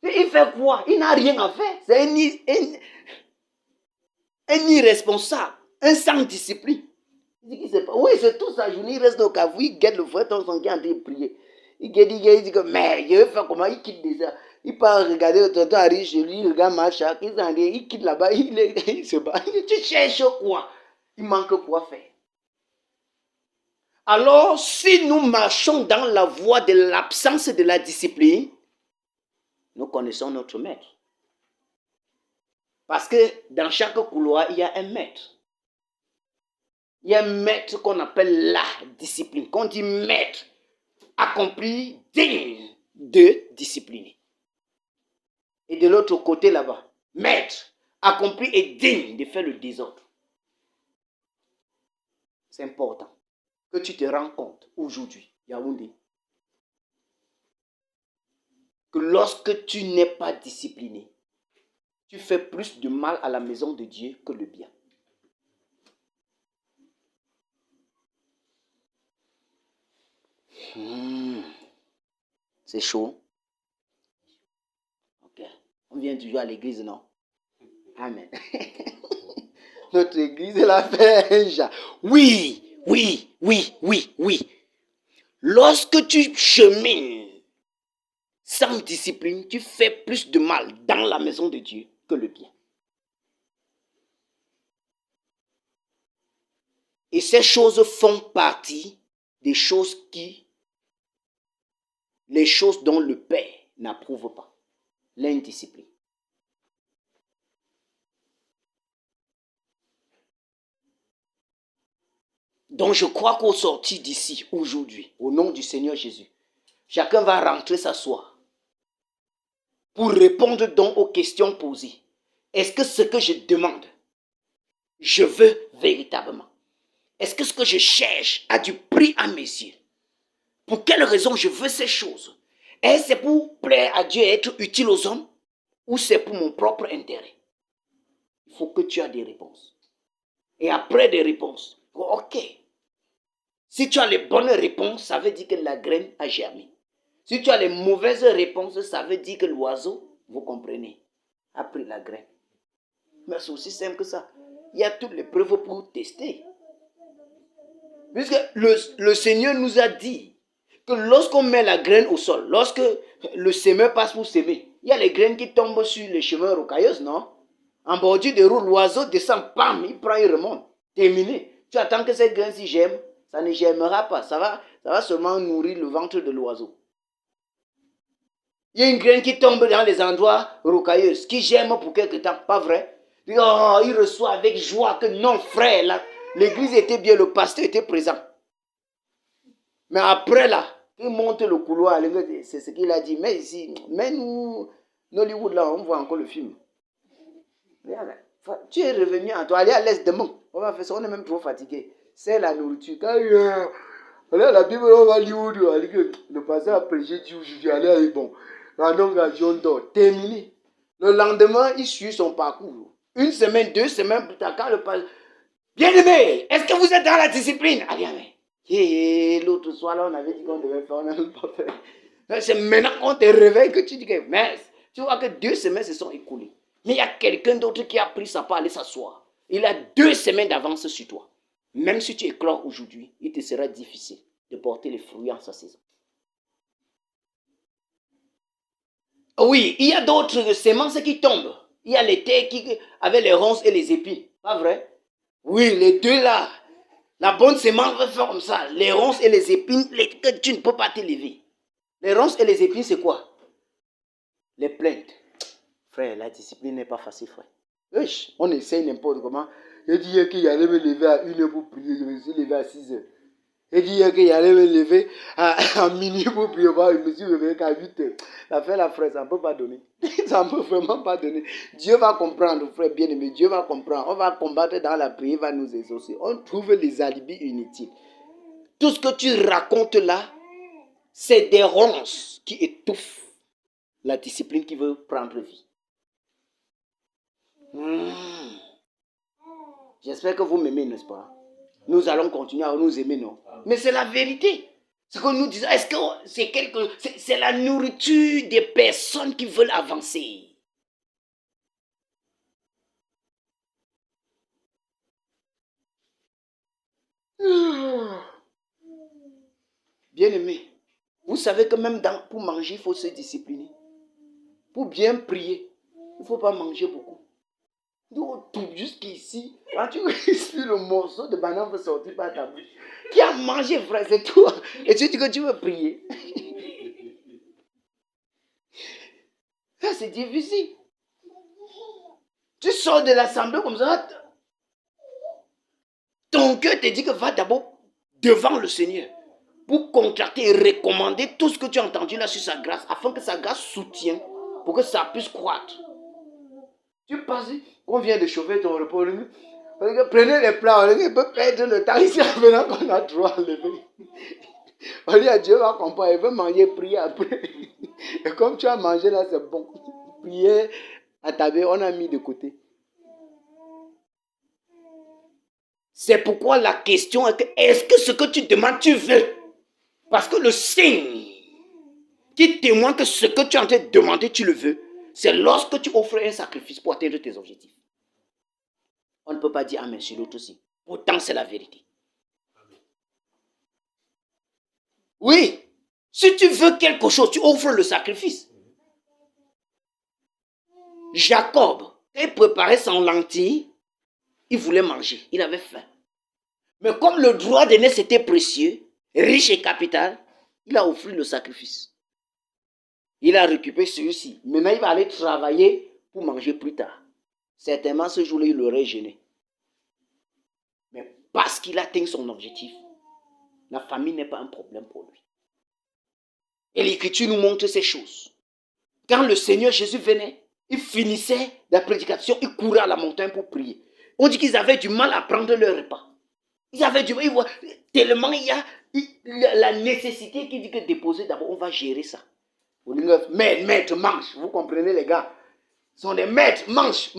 Il fait quoi? Il n'a rien à faire. C'est un irresponsable, un sans discipline. Il dit qu'il sait pas. Oui, c'est toute sa journée, il reste au cafou, il guette le frère ton sang qui est en train de prier. Il dit que, mais je vais faire comment? Il quitte déjà. Il part regarder le tonton arrive chez lui, il regarde Macha, il quitte là-bas, il se bat. Tu cherches quoi? Il manque quoi faire? Alors, si nous marchons dans la voie de l'absence de la discipline, nous connaissons notre maître. Parce que dans chaque couloir, il y a un maître. Il y a un maître qu'on appelle la discipline. Quand on dit maître, accompli, digne de discipliner. Et de l'autre côté là-bas, maître, accompli et digne de faire le désordre. C'est important que tu te rends compte aujourd'hui, Yaoundé, que lorsque tu n'es pas discipliné, tu fais plus de mal à la maison de Dieu que le bien. C'est chaud. Ok. On vient toujours à l'église, non? Amen. Notre église est la fèche. Oui. Lorsque tu chemines sans discipline, tu fais plus de mal dans la maison de Dieu que le bien. Et ces choses font partie des choses les choses dont le Père n'approuve pas. L'indiscipline. Donc je crois qu'au sortir d'ici, aujourd'hui, au nom du Seigneur Jésus, chacun va rentrer s'asseoir pour répondre donc aux questions posées. Est-ce que ce que je demande, je veux véritablement? Est-ce que ce que je cherche a du prix à mes yeux? Pour quelle raison je veux ces choses? Est-ce que c'est pour plaire à Dieu et être utile aux hommes? Ou c'est pour mon propre intérêt? Il faut que tu aies des réponses. Et après des réponses, ok. Si tu as les bonnes réponses, ça veut dire que la graine a germé. Si tu as les mauvaises réponses, ça veut dire que l'oiseau, vous comprenez, a pris la graine. Mais c'est aussi simple que ça. Il y a toutes les preuves pour tester. Puisque le Seigneur nous a dit que lorsqu'on met la graine au sol, lorsque le semeur passe pour semer, il y a les graines qui tombent sur les chemins rocailleux, non? En bordure de route, l'oiseau descend, bam, il prend, il remonte. Terminé. Tu attends que cette graine s'y germe, ça ne germera pas. Ça va seulement nourrir le ventre de l'oiseau. Il y a une graine qui tombe dans les endroits rocailleux, qui germe pour quelque temps, pas vrai? Oh, il reçoit avec joie que non, frère, l'église était bien, le pasteur était présent. Mais après là, il monte le couloir, c'est ce qu'il a dit. Mais ici, mais nous, Nollywood là, on voit encore le film. Tu es revenu à toi, allez à l'est demain. On va faire ça, on est même trop fatigué. C'est la nourriture. Quand la Bible, on va lire, le pasteur a prêché Dieu aujourd'hui, allez, bon. Terminé. Le lendemain, il suit son parcours. Une semaine, 2 semaines plus tard, quand le pasteur... Bien-aimé, est-ce que vous êtes dans la discipline? Allez, allez. Et l'autre soir, là, on avait dit qu'on devait faire, on n'a même pas fait. C'est maintenant qu'on te réveille que tu dis que, mais tu vois que 2 semaines se sont écoulées. Mais il y a quelqu'un d'autre qui a pris sa part, aller s'asseoir. Il a 2 semaines d'avance sur toi. Même si tu éclores aujourd'hui, il te sera difficile de porter les fruits en sa saison. Oui, il y a d'autres semences qui tombent. Il y a les terres qui, avec les ronces et les épines. Pas vrai? Oui, les deux là. La bonne semence va faire comme ça. Les ronces et les épines, que tu ne peux pas t'élever. Les ronces et les épines, c'est quoi? Les plaintes. Frère, la discipline n'est pas facile, frère. Wesh, on essaye n'importe comment. Il dit hier qu'il allait me lever à 1h pour prier. Je me suis levé à 6h. Il dit hier qu'il allait me lever à minuit pour prier. Je me suis levé qu'à 8h. La frère, ça ne peut pas donner. Ça ne peut vraiment pas donner. Dieu va comprendre, frère bien-aimé. Dieu va comprendre. On va combattre dans la prière, il va nous exaucer. On trouve les alibis inutiles. Tout ce que tu racontes là, c'est des ronces qui étouffent la discipline qui veut prendre vie. J'espère que vous m'aimez, n'est-ce pas? Nous allons continuer à nous aimer, non? Mais c'est la vérité. Ce que nous disons, est-ce que c'est la nourriture des personnes qui veulent avancer? Bien-aimé, vous savez que même pour manger, il faut se discipliner. Pour bien prier, il ne faut pas manger beaucoup. Donc, tout jusqu'ici, quand tu respires le morceau de banane va sortir par ta bouche. Qui a mangé, frère, c'est toi. Et tu dis que tu veux prier. Ça, c'est difficile. Tu sors de l'assemblée comme ça. Ton cœur te dit que va d'abord devant le Seigneur pour contracter et recommander tout ce que tu as entendu là sur sa grâce, afin que sa grâce soutienne, pour que ça puisse croître. Tu passes, on vient de chauffer ton repas. Prenez les plats, on peut perdre le temps ici maintenant qu'on a droit à lever. On dit à Dieu va comprendre, il veut manger, prier après. Et comme tu as mangé là, c'est bon. Prier à table, on a mis de côté. C'est pourquoi la question est que, est-ce que ce que tu demandes, tu veux? Parce que le signe qui témoigne que ce que tu es en train de demander, tu le veux, c'est lorsque tu offres un sacrifice pour atteindre tes objectifs. On ne peut pas dire amen sur l'autre aussi. Pourtant, c'est la vérité. Oui, si tu veux quelque chose, tu offres le sacrifice. Jacob, quand il préparait son lentille, il voulait manger, il avait faim. Mais comme le droit d'aînesse était précieux, riche et capital, il a offert le sacrifice. Il a récupéré celui-ci. Maintenant, il va aller travailler pour manger plus tard. Certainement, ce jour-là, il aurait gêné. Mais parce qu'il atteint son objectif, la famille n'est pas un problème pour lui. Et l'Écriture nous montre ces choses. Quand le Seigneur Jésus venait, il finissait la prédication, il courait à la montagne pour prier. On dit qu'ils avaient du mal à prendre leur repas. Ils avaient du mal, tellement il y a la nécessité qui dit que déposer d'abord, on va gérer ça. Maître, mange. Vous comprenez les gars? Ils sont des maîtres, mange.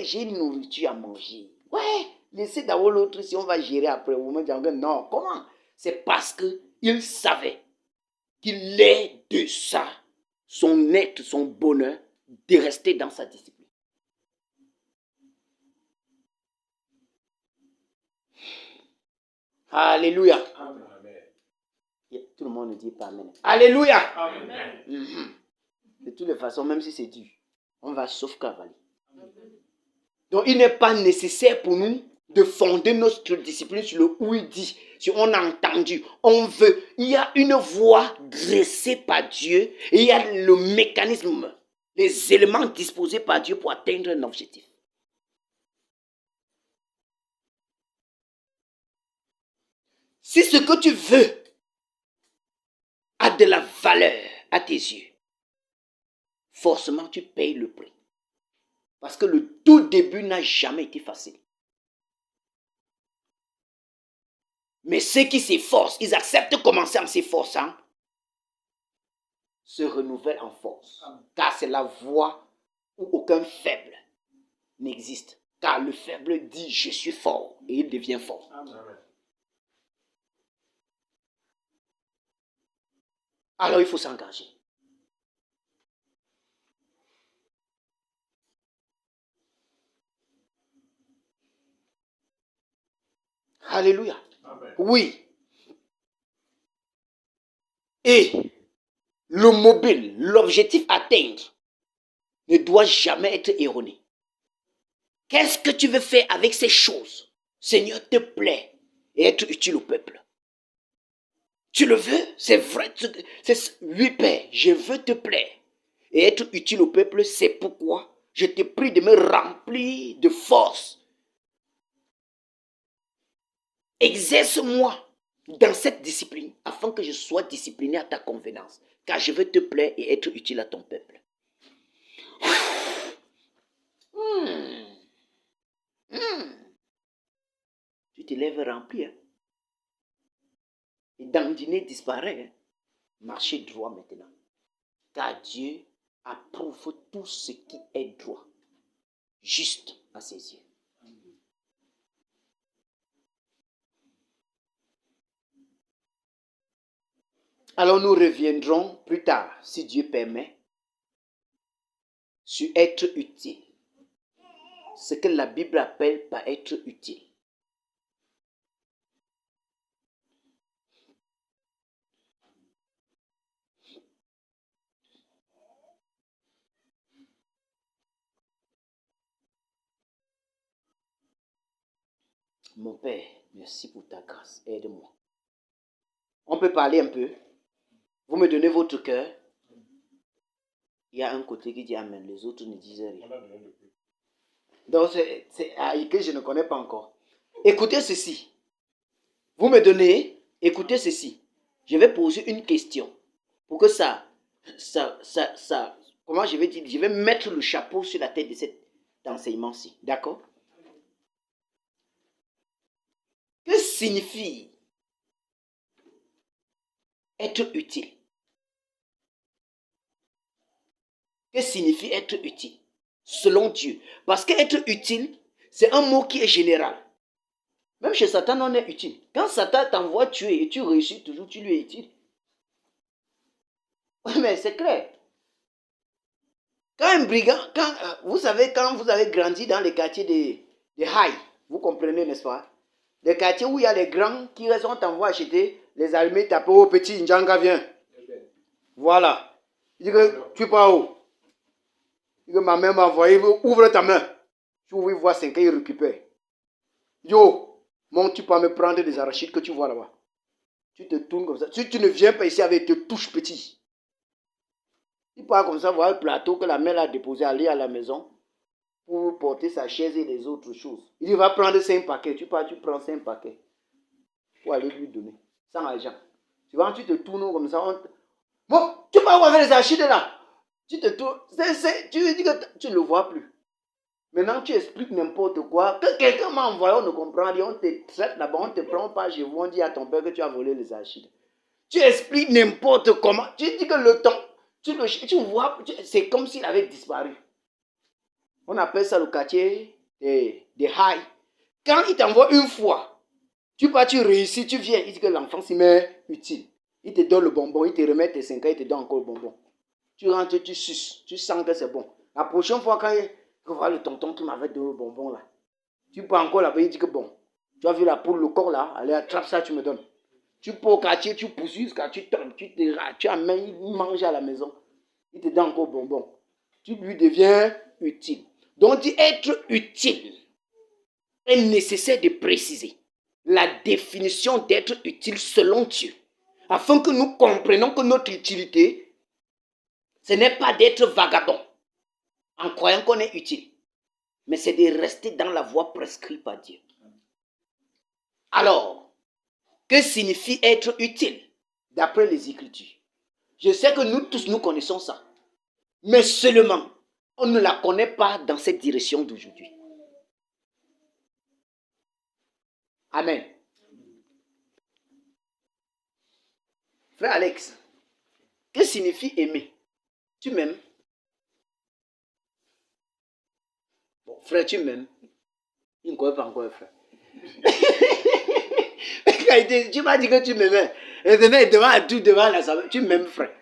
J'ai une nourriture à manger. Ouais, laissez d'abord l'autre si on va gérer après. Vous me dites non, comment? C'est parce qu'il savait qu'il est de ça, son être, son bonheur, de rester dans sa discipline. Alléluia. Amen. Tout le monde ne dit pas amen. Alléluia. Amen. De toutes les façons, même si c'est dur, on va sauf cavaler. Donc, il n'est pas nécessaire pour nous de fonder notre discipline sur le oui-dit, sur on a entendu, on veut. Il y a une voie dressée par Dieu et il y a le mécanisme, les éléments disposés par Dieu pour atteindre un objectif. Si ce que tu veux a de la valeur à tes yeux, forcément tu payes le prix. Parce que le tout début n'a jamais été facile. Mais ceux qui s'efforcent, ils acceptent de commencer en s'efforçant, se renouvellent en force. Car c'est la voie où aucun faible n'existe. Car le faible dit je suis fort et il devient fort. Amen. Alors il faut s'engager. Alléluia. Amen. Oui. Et le mobile, l'objectif à atteindre, ne doit jamais être erroné. Qu'est-ce que tu veux faire avec ces choses? Seigneur, te plaît et être utile au peuple. Tu le veux? C'est vrai. Oui, Père, je veux te plaire et être utile au peuple, c'est pourquoi je te prie de me remplir de force. Exerce-moi dans cette discipline, afin que je sois discipliné à ta convenance, car je veux te plaire et être utile à ton peuple. Tu te lèves rempli, hein? Et dandiner disparaît. Hein? Marchez droit maintenant, car Dieu approuve tout ce qui est droit, juste à ses yeux. Alors nous reviendrons plus tard, si Dieu permet, sur être utile. Ce que la Bible appelle par être utile. Mon Père, merci pour ta grâce. Aide-moi. On peut parler un peu. Vous me donnez votre cœur. Il y a un côté qui dit Amen. Les autres ne disent rien. Donc, c'est que je ne connais pas encore. Écoutez ceci. Vous me donnez, écoutez ceci. Je vais poser une question. Pour que comment je vais dire, je vais mettre le chapeau sur la tête de cet enseignement-ci. D'accord? Que signifie être utile? Que signifie être utile? Selon Dieu. Parce qu'être utile, c'est un mot qui est général. Même chez Satan, on est utile. Quand Satan t'envoie tuer et tu réussis toujours, tu lui es utile. Oui, mais c'est clair. Quand un brigand, vous savez, quand vous avez grandi dans les quartiers des high, vous comprenez, n'est-ce pas? Des quartiers où il y a les grands qui sont envoyés acheter les allumettes, taper au petit Njanga, viens. Voilà. Il dit que tu pars où? Il dit que ma mère m'a envoyé, ouvre ta main. Tu ouvres, il voit 5 ans, il récupère. Yo, tu peux me prendre des arachides que tu vois là-bas. Tu te tournes comme ça. Si tu ne viens pas ici avec te touche petit. Il part comme ça, voir le plateau que la mère a déposé, aller à la maison pour porter sa chaise et les autres choses. Il dit, va prendre 5 paquets. Tu pars, tu prends 5 paquets pour aller lui donner. Sans argent. Tu vois, tu te tournes comme ça. Bon, tu vas voir les arachides là. Tu te tournes. Tu dis que tu ne le vois plus. Maintenant, tu expliques n'importe quoi. Que quelqu'un m'a envoyé, on ne comprend rien. On te traite là-bas, on ne te prend pas chez vous. On dit à ton père que tu as volé les arachides. Tu expliques n'importe comment. Tu dis que le temps, tu vois, c'est comme s'il avait disparu. On appelle ça le quartier des high. Quand il t'envoie une fois, tu réussis, tu viens, il dit que l'enfant s'y met utile. Il te donne le bonbon, il te remet tes 5 ans, il te donne encore le bonbon. Tu rentres, tu suces, tu sens que c'est bon. La prochaine fois, quand tu vois le tonton qui m'avait donné le bonbon là, tu peux encore là-bas, il dit que bon, tu as vu la poule, le corps là, allez, attrape ça, tu me donnes. Tu peux au quartier, tu pousses jusqu'à tu tombes, tu amènes, il mange à la maison. Il te donne encore bonbon. Tu lui deviens utile. Donc, dit être utile est nécessaire de préciser la définition d'être utile selon Dieu. Afin que nous comprenions que notre utilité, ce n'est pas d'être vagabond en croyant qu'on est utile. Mais c'est de rester dans la voie prescrite par Dieu. Alors, que signifie être utile d'après les Écritures? Je sais que nous tous, nous connaissons ça. Mais seulement, on ne la connaît pas dans cette direction d'aujourd'hui. Amen. Frère Alex, que signifie aimer? Tu m'aimes? Bon, frère, tu m'aimes? Il ne connaît pas encore, frère. Tu m'as dit que tu m'aimais. Et devant la salle, tu m'aimes, frère.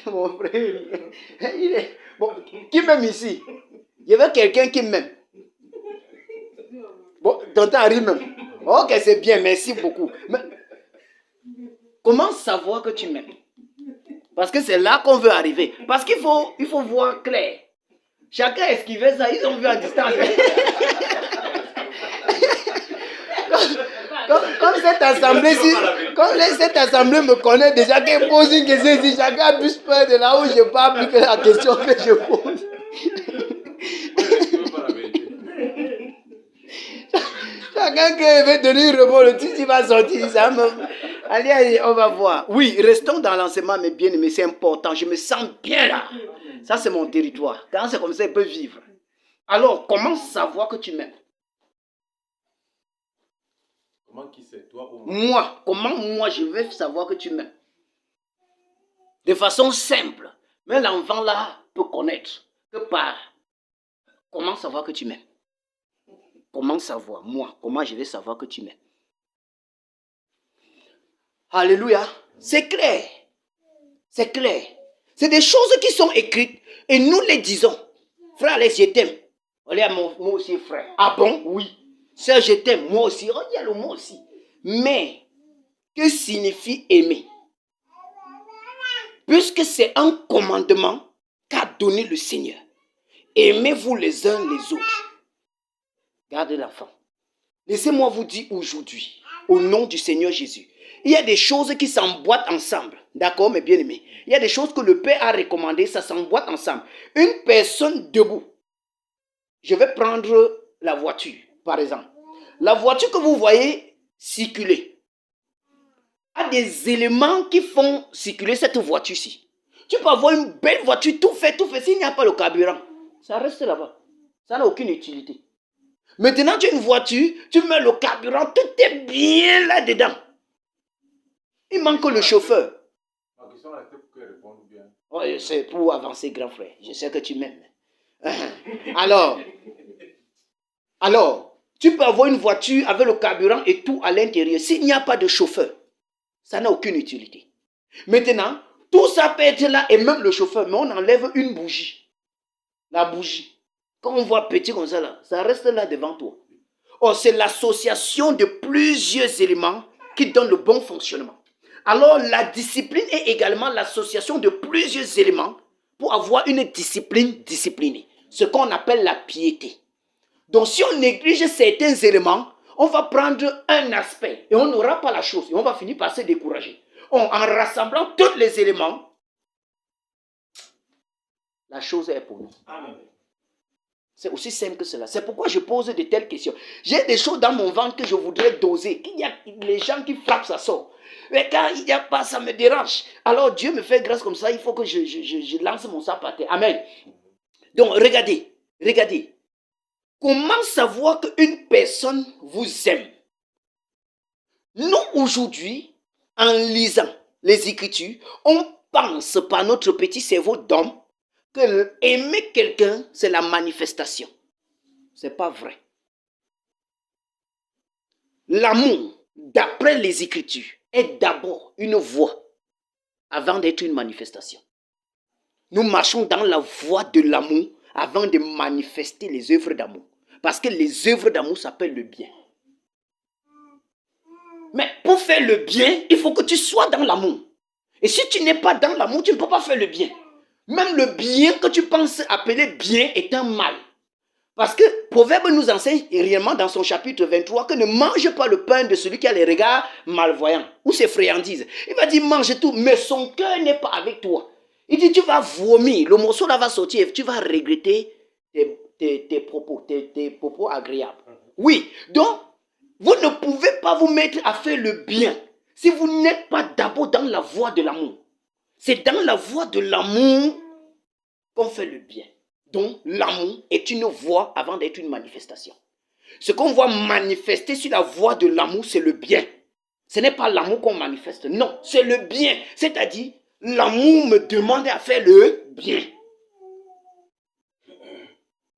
Mon frère, il est... Bon, qui m'aime ici? Je veux quelqu'un qui m'aime. Bon, tonton Harry même. Ok, c'est bien, merci beaucoup. Mais comment savoir que tu m'aimes? Parce que c'est là qu'on veut arriver. Parce qu'il faut voir clair. Chacun esquivait ça, ils ont vu à distance. comme cette assemblée me connaît déjà, qu'elle pose une question, si chacun a plus peur de là où je parle plus que la question que je pose. Chacun qui veut donner une réponse, le titre va sortir. Ça me... Allez, on va voir. Oui, restons dans l'enseignement, mais bien aimé, c'est important. Je me sens bien là. Ça, c'est mon territoire. Quand c'est comme ça, il peut vivre. Alors, comment savoir que tu m'aimes? Comment qui c'est, toi ou moi? Comment moi je vais savoir que tu m'aimes? De façon simple. Mais l'enfant là peut connaître que par comment savoir que tu m'aimes? Comment savoir? Moi, comment je vais savoir que tu m'aimes? Alléluia. C'est clair. C'est clair. C'est des choses qui sont écrites et nous les disons. Frère Alex, je t'aime. Moi aussi, frère. Ah bon? Oui. Sœur, je t'aime. Moi aussi. Oh, il y a le mot aussi. Mais, que signifie aimer? Puisque c'est un commandement qu'a donné le Seigneur. Aimez-vous les uns les autres. Gardez l'enfant. Laissez-moi vous dire aujourd'hui, au nom du Seigneur Jésus, il y a des choses qui s'emboîtent ensemble. D'accord, mes bien-aimés? Il y a des choses que le Père a recommandées, ça s'emboîte ensemble. Une personne debout. Je vais prendre la voiture, par exemple. La voiture que vous voyez circuler a des éléments qui font circuler cette voiture-ci. Tu peux avoir une belle voiture, tout fait. S'il n'y a pas le carburant, ça reste là-bas. Ça n'a aucune utilité. Maintenant, tu as une voiture, tu mets le carburant, tout est bien là-dedans. Il manque le chauffeur. Ma question était pour qu'elle réponde bien. Oui, c'est pour avancer, grand frère. Je sais que tu m'aimes. Alors, tu peux avoir une voiture avec le carburant et tout à l'intérieur. S'il n'y a pas de chauffeur, ça n'a aucune utilité. Maintenant, tout ça peut être là et même le chauffeur, mais on enlève une bougie. La bougie. Quand on voit petit comme ça, là, ça reste là devant toi. Or, c'est l'association de plusieurs éléments qui donne le bon fonctionnement. Alors, la discipline est également l'association de plusieurs éléments pour avoir une discipline disciplinée. Ce qu'on appelle la piété. Donc, si on néglige certains éléments, on va prendre un aspect et on n'aura pas la chose et on va finir par se décourager. En rassemblant tous les éléments, la chose est pour nous. Amen. C'est aussi simple que cela. C'est pourquoi je pose de telles questions. J'ai des choses dans mon ventre que je voudrais doser. Il y a les gens qui frappent, ça sort. Mais quand il n'y a pas, ça me dérange. Alors Dieu me fait grâce comme ça, il faut que je lance mon sac par terre. Amen. Donc regardez. Comment savoir qu'une personne vous aime? Nous, aujourd'hui, en lisant les Écritures, on pense par notre petit cerveau d'homme que aimer quelqu'un, c'est la manifestation. Ce n'est pas vrai. L'amour, d'après les Écritures, est d'abord une voie avant d'être une manifestation. Nous marchons dans la voie de l'amour avant de manifester les œuvres d'amour. Parce que les œuvres d'amour s'appellent le bien. Mais pour faire le bien, il faut que tu sois dans l'amour. Et si tu n'es pas dans l'amour, tu ne peux pas faire le bien. Même le bien que tu penses appeler bien est un mal. Parce que Proverbe nous enseigne réellement dans son chapitre 23 que ne mange pas le pain de celui qui a les regards malvoyants ou ses friandises. Il va dire mange tout, mais son cœur n'est pas avec toi. Il dit tu vas vomir, le morceau là va sortir et tu vas regretter tes propos agréables. Oui, donc vous ne pouvez pas vous mettre à faire le bien si vous n'êtes pas d'abord dans la voie de l'amour. C'est dans la voie de l'amour qu'on fait le bien. Donc, l'amour est une voie avant d'être une manifestation. Ce qu'on voit manifester sur la voie de l'amour, c'est le bien. Ce n'est pas l'amour qu'on manifeste. Non, c'est le bien. C'est-à-dire, l'amour me demande à faire le bien.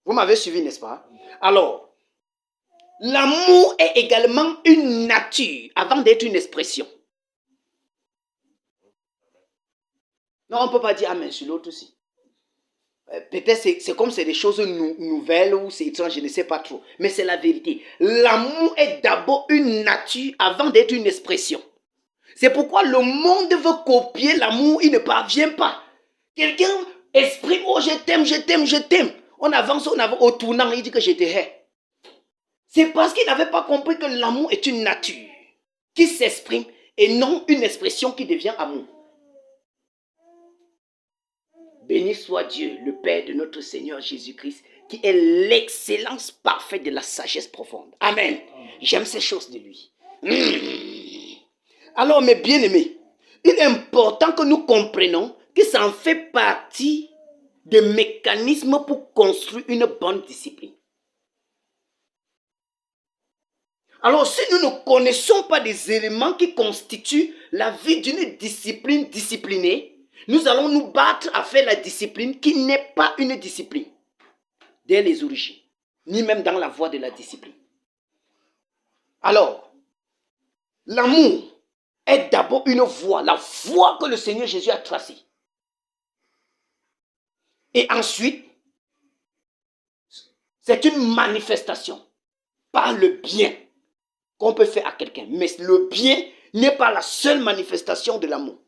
Vous m'avez suivi, n'est-ce pas? Alors, l'amour est également une nature avant d'être une expression. Non, on ne peut pas dire amen sur l'autre aussi. Peut-être c'est comme c'est des choses nouvelles ou c'est étrange, je ne sais pas trop. Mais c'est la vérité. L'amour est d'abord une nature avant d'être une expression. C'est pourquoi le monde veut copier l'amour, il ne parvient pas. Quelqu'un exprime, oh je t'aime, je t'aime, je t'aime. On avance au tournant, il dit que je te hais. C'est parce qu'il n'avait pas compris que l'amour est une nature. qui s'exprime et non une expression qui devient amour. Béni soit Dieu, le Père de notre Seigneur Jésus-Christ, qui est l'excellence parfaite de la sagesse profonde. Amen. J'aime ces choses de lui. Alors, mes bien-aimés, il est important que nous comprenions que ça en fait partie des mécanismes pour construire une bonne discipline. Alors, si nous ne connaissons pas des éléments qui constituent la vie d'une discipline disciplinée, nous allons nous battre à faire la discipline qui n'est pas une discipline dès les origines, ni même dans la voie de la discipline. Alors, l'amour est d'abord une voie, la voie que le Seigneur Jésus a tracée. Et ensuite, c'est une manifestation par le bien qu'on peut faire à quelqu'un. Mais le bien n'est pas la seule manifestation de l'amour.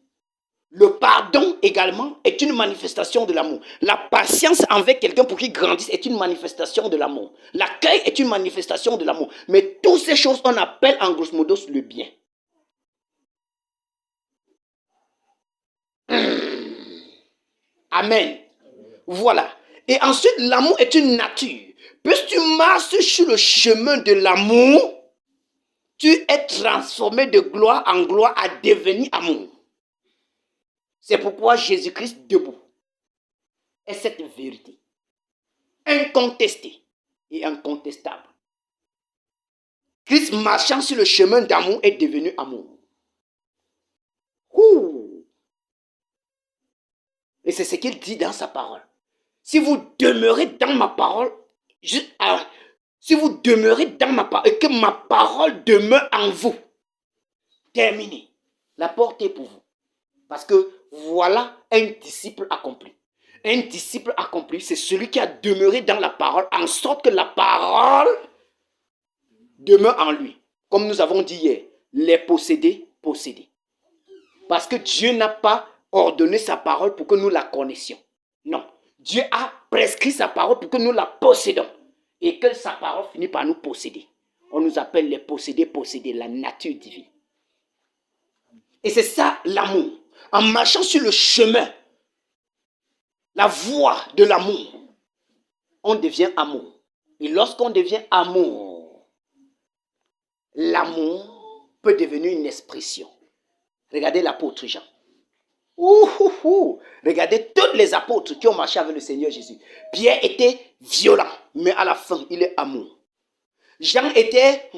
Le pardon également est une manifestation de l'amour. La patience envers quelqu'un pour qu'il grandisse est une manifestation de l'amour. L'accueil est une manifestation de l'amour. Mais toutes ces choses, on appelle en grosso modo le bien. Amen. Voilà. Et ensuite, l'amour est une nature. Puisque tu marches sur le chemin de l'amour, tu es transformé de gloire en gloire à devenir amour. C'est pourquoi Jésus-Christ debout est cette vérité incontestée et incontestable. Christ marchant sur le chemin d'amour est devenu amour. Et c'est ce qu'il dit dans sa parole. Si vous demeurez dans ma parole, si vous demeurez dans ma parole et que ma parole demeure en vous, terminé. La porte est pour vous. Parce que voilà un disciple accompli. Un disciple accompli, c'est celui qui a demeuré dans la parole, en sorte que la parole demeure en lui. Comme nous avons dit hier, les possédés, possédés. Parce que Dieu n'a pas ordonné sa parole pour que nous la connaissions. Non. Dieu a prescrit sa parole pour que nous la possédons. Et que sa parole finit par nous posséder. On nous appelle les possédés, possédés, la nature divine. Et c'est ça l'amour. En marchant sur le chemin, la voie de l'amour, on devient amour. Et lorsqu'on devient amour, l'amour peut devenir une expression. Regardez l'apôtre Jean. Regardez tous les apôtres qui ont marché avec le Seigneur Jésus. Pierre était violent, mais à la fin, il est amour. Jean était,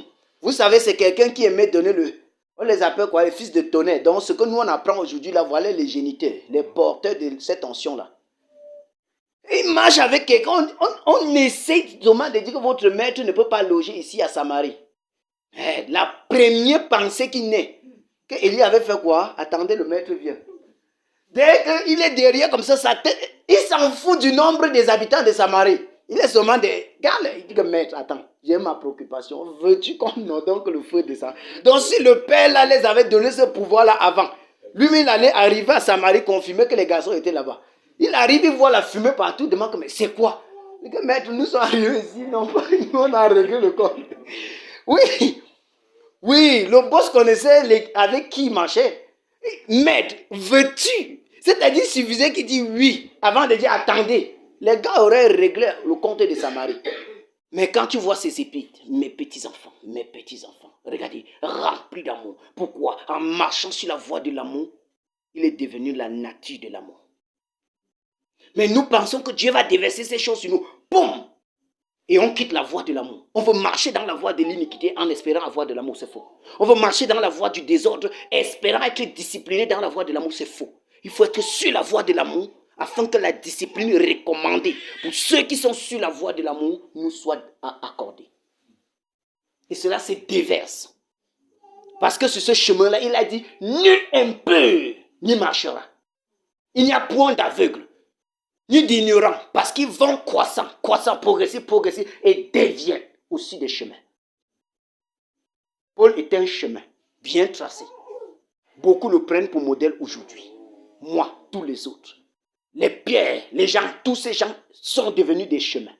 vous savez, c'est quelqu'un qui aimait donner on les appelle quoi, les fils de tonnerre. Donc ce que nous on apprend aujourd'hui, là, voilà les géniteurs, les porteurs de cette onction-là. Il marche avec quelqu'un, on essaie de dire que votre maître ne peut pas loger ici à Samarie. La première pensée qui naît, que Élie avait fait quoi? Attendez, le maître vient. Dès qu'il est derrière comme ça, sa tête, il s'en fout du nombre des habitants de Samarie. Il est seulement des... Il dit que maître, attends, j'ai ma préoccupation. Veux-tu qu'on ordonne que le feu descende? Donc si le père là les avait donné ce pouvoir-là avant, lui-même il allait arriver à Samarie, confirmer que les garçons étaient là-bas. Il arrive, il voit la fumée partout, il demande, mais c'est quoi? Il dit que maître, nous sommes arrivés ici, non pas, nous on a réglé le corps. Oui, le boss connaissait avec qui il marchait. Maître, veux-tu? C'est-à-dire, il suffisait qu'il dise oui, avant de dire attendez. Les gars auraient réglé le compte de Samarie. Mais quand tu vois ces épîtres, mes petits-enfants, regardez, remplis d'amour. Pourquoi? En marchant sur la voie de l'amour, il est devenu la nature de l'amour. Mais nous pensons que Dieu va déverser ces choses sur nous. Boum! Et on quitte la voie de l'amour. On veut marcher dans la voie de l'iniquité en espérant avoir de l'amour, c'est faux. On veut marcher dans la voie du désordre, espérant être discipliné dans la voie de l'amour, c'est faux. Il faut être sur la voie de l'amour, afin que la discipline recommandée pour ceux qui sont sur la voie de l'amour nous soit accordée. Et cela se déverse. Parce que sur ce chemin-là, il a dit, nul impur n'y marchera. Il n'y a point d'aveugle, ni d'ignorant, parce qu'ils vont croissant, progressif, et deviennent aussi des chemins. Paul est un chemin bien tracé. Beaucoup le prennent pour modèle aujourd'hui. Moi, tous les autres. Les pierres, les gens, tous ces gens sont devenus des chemins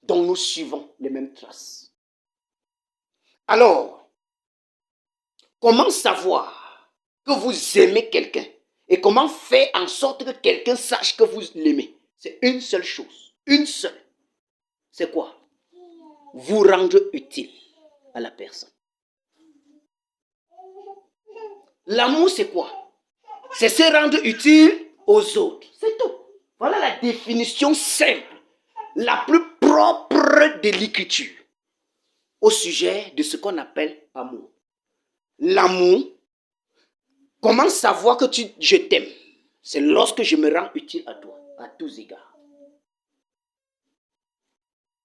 dont nous suivons les mêmes traces. Alors, comment savoir que vous aimez quelqu'un et comment faire en sorte que quelqu'un sache que vous l'aimez? C'est une seule chose. Une seule. C'est quoi? Vous rendre utile à la personne. L'amour, c'est quoi? C'est se rendre utile aux autres. C'est tout. Voilà la définition simple, la plus propre de l'écriture au sujet de ce qu'on appelle amour. L'amour, comment savoir que je t'aime? C'est lorsque je me rends utile à toi, à tous égards.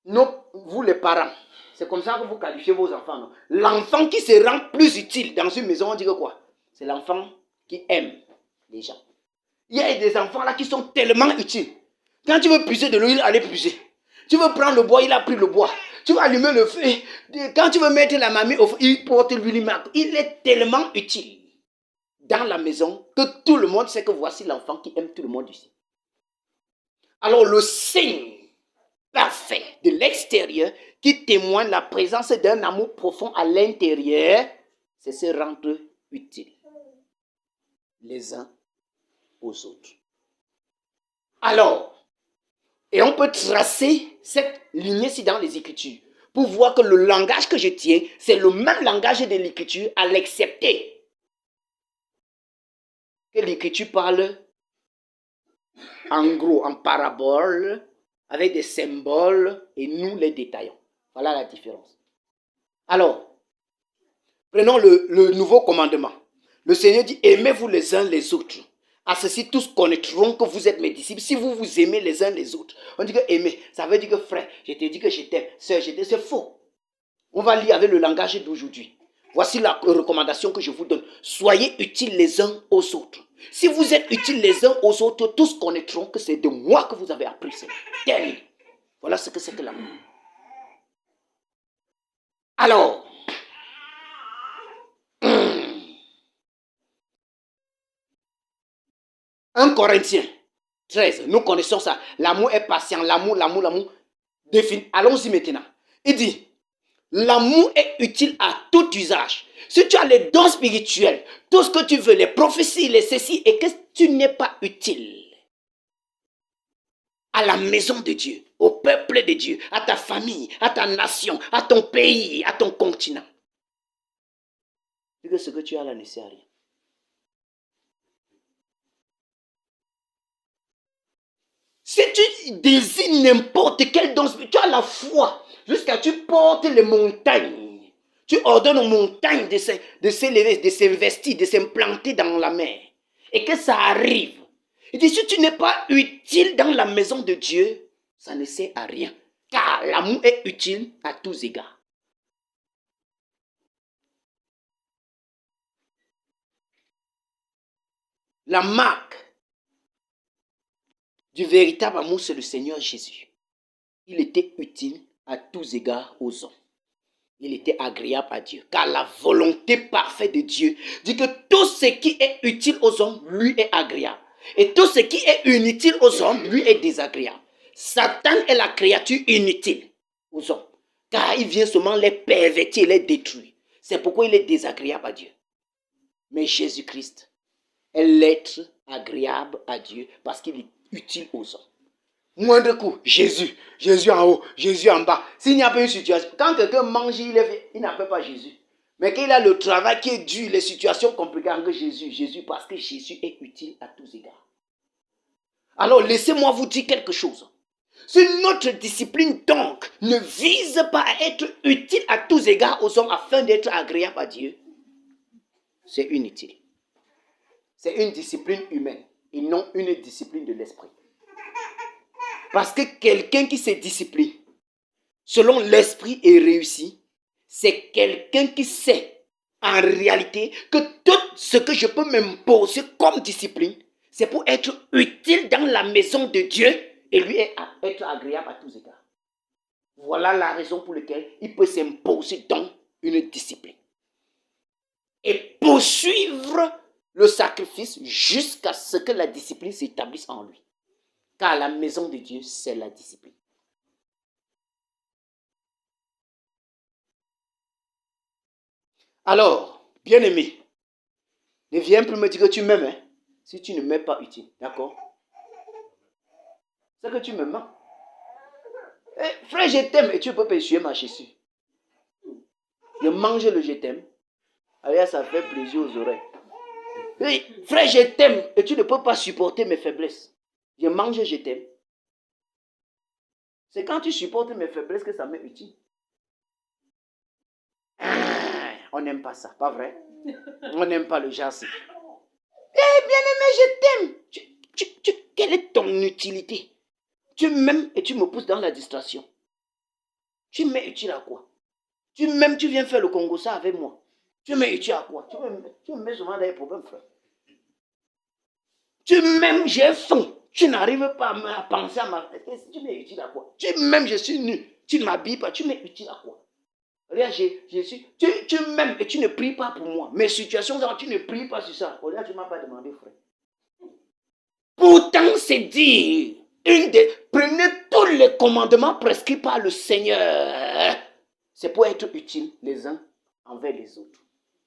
Non, vous les parents, c'est comme ça que vous qualifiez vos enfants. Non? L'enfant qui se rend plus utile dans une maison, on dit que quoi? C'est l'enfant qui aime les gens. Il y a des enfants là qui sont tellement utiles. Quand tu veux puiser de l'eau, il allait puiser. Tu veux prendre le bois, il a pris le bois. Tu veux allumer le feu. Quand tu veux mettre la mamie au feu, il porte l'huile. Il est tellement utile dans la maison que tout le monde sait que voici l'enfant qui aime tout le monde ici. Alors le signe parfait de l'extérieur qui témoigne la présence d'un amour profond à l'intérieur, c'est se rendre utile les uns aux autres. Alors, et on peut tracer cette lignée-ci dans les Écritures pour voir que le langage que je tiens, c'est le même langage de l'Écriture, à l'excepter que l'Écriture parle en gros, en parabole, avec des symboles, et nous les détaillons. Voilà la différence. Alors, prenons le nouveau commandement. Le Seigneur dit, aimez-vous les uns les autres. À ceci, tous connaîtront que vous êtes mes disciples si vous vous aimez les uns les autres. On dit que aimer, ça veut dire que frère, je te dis que je t'aime, sœur, je t'aime, c'est faux. On va lire avec le langage d'aujourd'hui. Voici la recommandation que je vous donne. Soyez utiles les uns aux autres. Si vous êtes utiles les uns aux autres, tous connaîtront que c'est de moi que vous avez appris ça. Voilà ce que c'est que l'amour. Alors, 1 Corinthiens 13, nous connaissons ça. L'amour est patient, l'amour. Allons-y maintenant. Il dit, l'amour est utile à tout usage. Si tu as les dons spirituels, tout ce que tu veux, les prophéties, les ceci, et que tu n'es pas utile à la maison de Dieu, au peuple de Dieu, à ta famille, à ta nation, à ton pays, à ton continent, c'est que ce que tu as là ne sert à rien. Si tu désignes n'importe quel don spirituel, tu as la foi, jusqu'à tu portes les montagnes. Tu ordonnes aux montagnes de s'élever, de s'investir, de s'implanter dans la mer. Et que ça arrive. Il dit, si tu n'es pas utile dans la maison de Dieu, ça ne sert à rien. Car l'amour est utile à tous égards. La marque du véritable amour, c'est le Seigneur Jésus. Il était utile à tous égards aux hommes. Il était agréable à Dieu. Car la volonté parfaite de Dieu dit que tout ce qui est utile aux hommes, lui est agréable. Et tout ce qui est inutile aux hommes, lui est désagréable. Satan est la créature inutile aux hommes. Car il vient seulement les pervertir, les détruire. C'est pourquoi il est désagréable à Dieu. Mais Jésus-Christ est l'être agréable à Dieu parce qu'il est utile aux hommes. Moindre coup, Jésus en haut, Jésus en bas. S'il n'y a pas une situation, quand quelqu'un mange, il n'appelle pas Jésus. Mais qu'il a le travail qui est dur, les situations compliquées avec Jésus, parce que Jésus est utile à tous égards. Alors, laissez-moi vous dire quelque chose. Si notre discipline, donc, ne vise pas à être utile à tous égards aux hommes afin d'être agréable à Dieu, c'est inutile. C'est une discipline humaine et non une discipline de l'esprit. Parce que quelqu'un qui se discipline, selon l'esprit et réussi, c'est quelqu'un qui sait en réalité que tout ce que je peux m'imposer comme discipline, c'est pour être utile dans la maison de Dieu et lui être agréable à tous égards. Voilà la raison pour laquelle il peut s'imposer dans une discipline. Et poursuivre le sacrifice jusqu'à ce que la discipline s'établisse en lui. Car la maison de Dieu, c'est la discipline. Alors, Bien-aimé, ne viens plus me dire que tu m'aimes, hein, si tu ne m'es pas utile. D'accord? C'est que tu me mens. Eh, frère, je t'aime et tu peux pas essuyer ma chaussure. Je mange le je t'aime. Allez, ça fait plaisir aux oreilles. Eh, frère, je t'aime et tu ne peux pas supporter mes faiblesses. Je mange, je t'aime. C'est quand tu supportes mes faiblesses que ça m'est utile. Ah, on n'aime pas ça, pas vrai? On n'aime pas le jargon. Eh, bien-aimé, je t'aime. Quelle est ton utilité? Tu m'aimes et tu me pousses dans la distraction. Tu m'es utile à quoi? Tu m'aimes, tu viens faire le Congo ça avec moi. Tu m'es utile à quoi? Tu me mets souvent dans les problèmes, frère. Tu m'aimes, j'ai faim. Tu n'arrives pas à penser à ma... Tu m'es utile à quoi? Tu m'aimes, je suis nu. Tu ne m'habilles pas. Tu m'es utile à quoi? Regarde, tu m'aimes et tu ne pries pas pour moi. Mes situations, tu ne pries pas sur ça. Regarde, tu ne m'as pas demandé, frère. Pourtant, c'est dire, prenez tous les commandements prescrits par le Seigneur. C'est pour être utile les uns envers les autres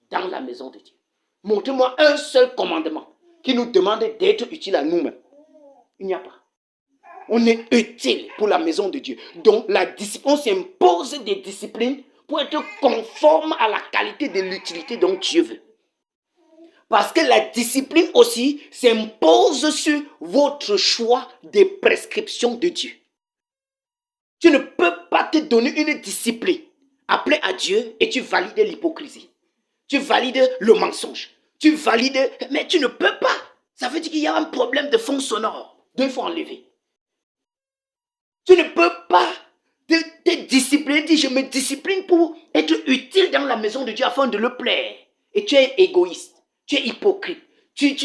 dans la maison de Dieu. Montrez-moi un seul commandement qui nous demande d'être utile à nous-mêmes. Il n'y a pas. On est utile pour la maison de Dieu. Donc, la discipline, on s'impose des disciplines pour être conforme à la qualité de l'utilité dont Dieu veut. Parce que la discipline aussi s'impose sur votre choix des prescriptions de Dieu. Tu ne peux pas te donner une discipline, appeler à Dieu et tu valides l'hypocrisie. Tu valides le mensonge. Tu valides... Mais tu ne peux pas. Ça veut dire qu'il y a un problème de fond sonore. Donc il faut enlever. Tu ne peux pas te discipliner. Dis, je me discipline pour être utile dans la maison de Dieu afin de le plaire. Et tu es égoïste. Tu es hypocrite. Tu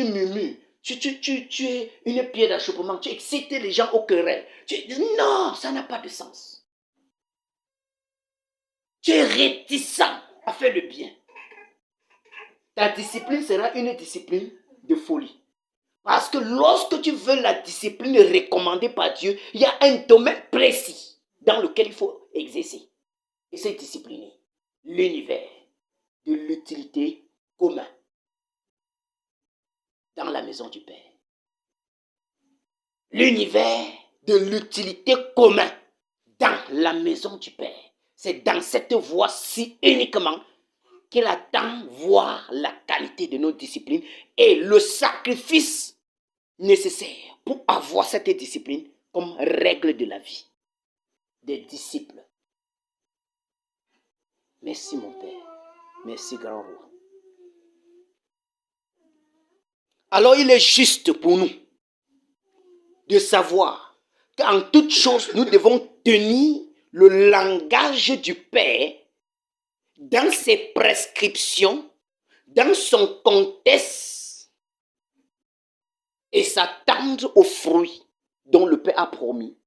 murmures. Tu es une pierre d'achoppement. Tu excites les gens au querelle. Non, ça n'a pas de sens. Tu es réticent à faire le bien. Ta discipline sera une discipline de folie. Parce que lorsque tu veux la discipline recommandée par Dieu, il y a un domaine précis dans lequel il faut exercer. Et c'est discipliner l'univers de l'utilité commune dans la maison du Père. L'univers de l'utilité commune dans la maison du Père. C'est dans cette voie-ci uniquement qu'il attend voir la qualité de nos disciplines et le sacrifice nécessaire pour avoir cette discipline comme règle de la vie des disciples. Merci mon Père. Merci grand roi. Alors il est juste pour nous de savoir qu'en toute chose nous devons tenir le langage du Père dans ses prescriptions, dans son contexte et s'attendre aux fruits dont le Père a promis.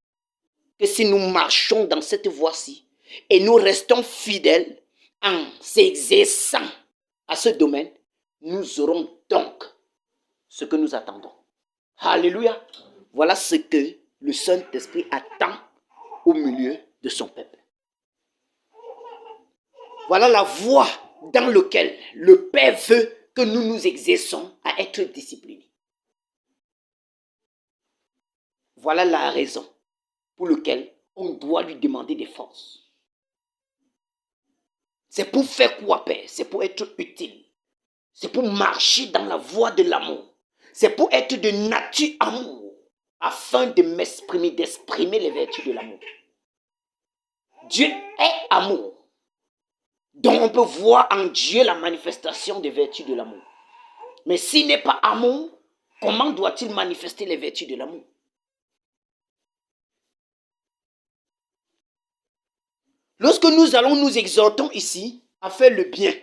Que si nous marchons dans cette voie-ci et nous restons fidèles en s'exerçant à ce domaine, nous aurons donc ce que nous attendons. Alléluia. Voilà ce que le Saint-Esprit attend au milieu de son peuple. Voilà la voie dans laquelle le Père veut que nous nous exerçons à être disciplinés. Voilà la raison pour laquelle on doit lui demander des forces. C'est pour faire quoi, Père? C'est pour être utile. C'est pour marcher dans la voie de l'amour. C'est pour être de nature amour, afin de m'exprimer, d'exprimer les vertus de l'amour. Dieu est amour. Donc on peut voir en Dieu la manifestation des vertus de l'amour. Mais s'il n'est pas amour, comment doit-il manifester les vertus de l'amour? Lorsque nous allons nous exhortons ici à faire le bien,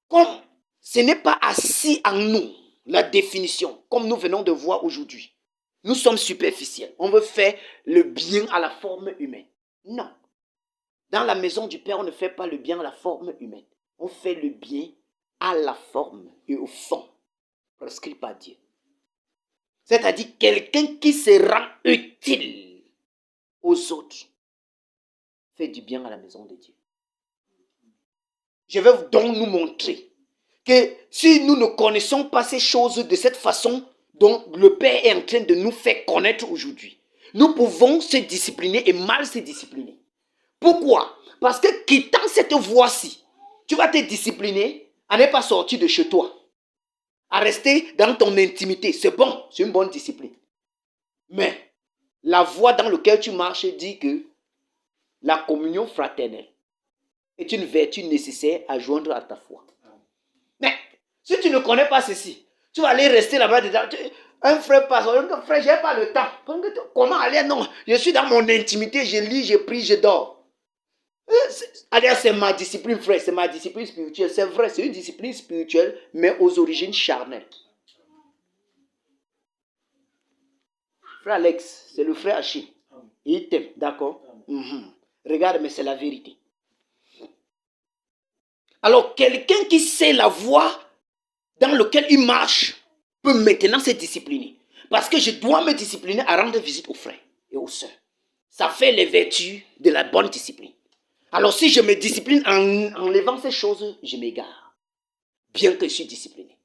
comme ce n'est pas assis en nous la définition, comme nous venons de voir aujourd'hui, nous sommes superficiels. On veut faire le bien à la forme humaine. Non. Dans la maison du Père, on ne fait pas le bien à la forme humaine. On fait le bien à la forme et au fond, prescrit par Dieu. C'est-à-dire quelqu'un qui se rend utile aux autres fait du bien à la maison de Dieu. je vais donc nous montrer que si nous ne connaissons pas ces choses de cette façon dont le Père est en train de nous faire connaître aujourd'hui, nous pouvons se discipliner et mal se discipliner. Pourquoi? Parce que quittant cette voie-ci, tu vas te discipliner à ne pas sortir de chez toi, à rester dans ton intimité. C'est bon, c'est une bonne discipline. Mais la voie dans laquelle tu marches dit que la communion fraternelle est une vertu nécessaire à joindre à ta foi. Mais si tu ne connais pas ceci, tu vas aller rester là-bas dedans. Un frère passe, un frère, je n'ai pas le temps. Comment aller? Non, je suis dans mon intimité, je lis, je prie, je dors. Allez, c'est ma discipline, frère, c'est ma discipline spirituelle. C'est vrai, c'est une discipline spirituelle, mais aux origines charnelles. Frère Alex, c'est le frère Achille. Il t'aime, d'accord? Regarde, mais c'est la vérité. Alors, quelqu'un qui sait la voie dans laquelle il marche peut maintenant se discipliner. Parce que je dois me discipliner à rendre visite aux frères et aux sœurs. Ça fait les vertus de la bonne discipline. Alors, si je me discipline en enlevant ces choses, je m'égare. Bien que je suis discipliné.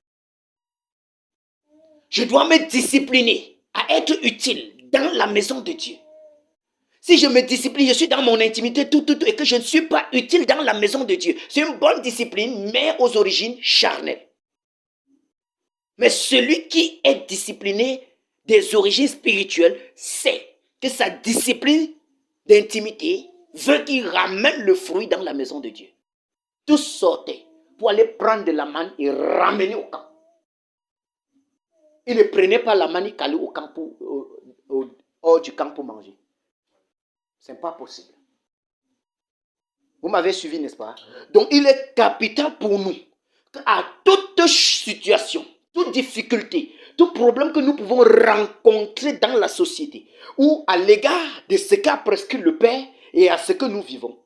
Je dois me discipliner à être utile dans la maison de Dieu. Si je me discipline, je suis dans mon intimité, et que je ne suis pas utile dans la maison de Dieu. C'est une bonne discipline, mais aux origines charnelles. Mais celui qui est discipliné des origines spirituelles sait que sa discipline d'intimité veut qu'il ramène le fruit dans la maison de Dieu. Tous sortaient pour aller prendre de la manne et ramener au camp. Ils ne prenaient pas la manne et allaient au camp hors du camp pour manger. Ce n'est pas possible. Vous m'avez suivi, n'est-ce pas? Donc, il est capital pour nous qu'à toute situation, toute difficulté, tout problème que nous pouvons rencontrer dans la société ou à l'égard de ce qu'a prescrit le Père et à ce que nous vivons,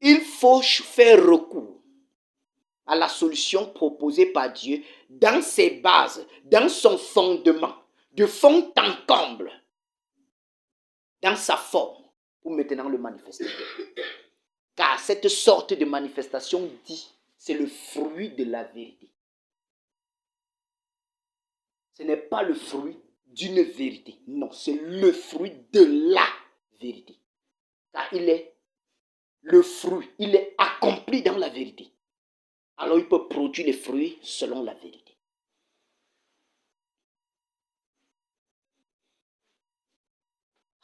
il faut faire recours à la solution proposée par Dieu dans ses bases, dans son fondement, de fond en comble, dans sa forme, pour maintenant le manifester. Car cette sorte de manifestation dit, c'est le fruit de la vérité. Ce n'est pas le fruit d'une vérité. Non, c'est le fruit de la vérité. Car il est le fruit, il est accompli dans la vérité. Alors il peut produire les fruits selon la vérité.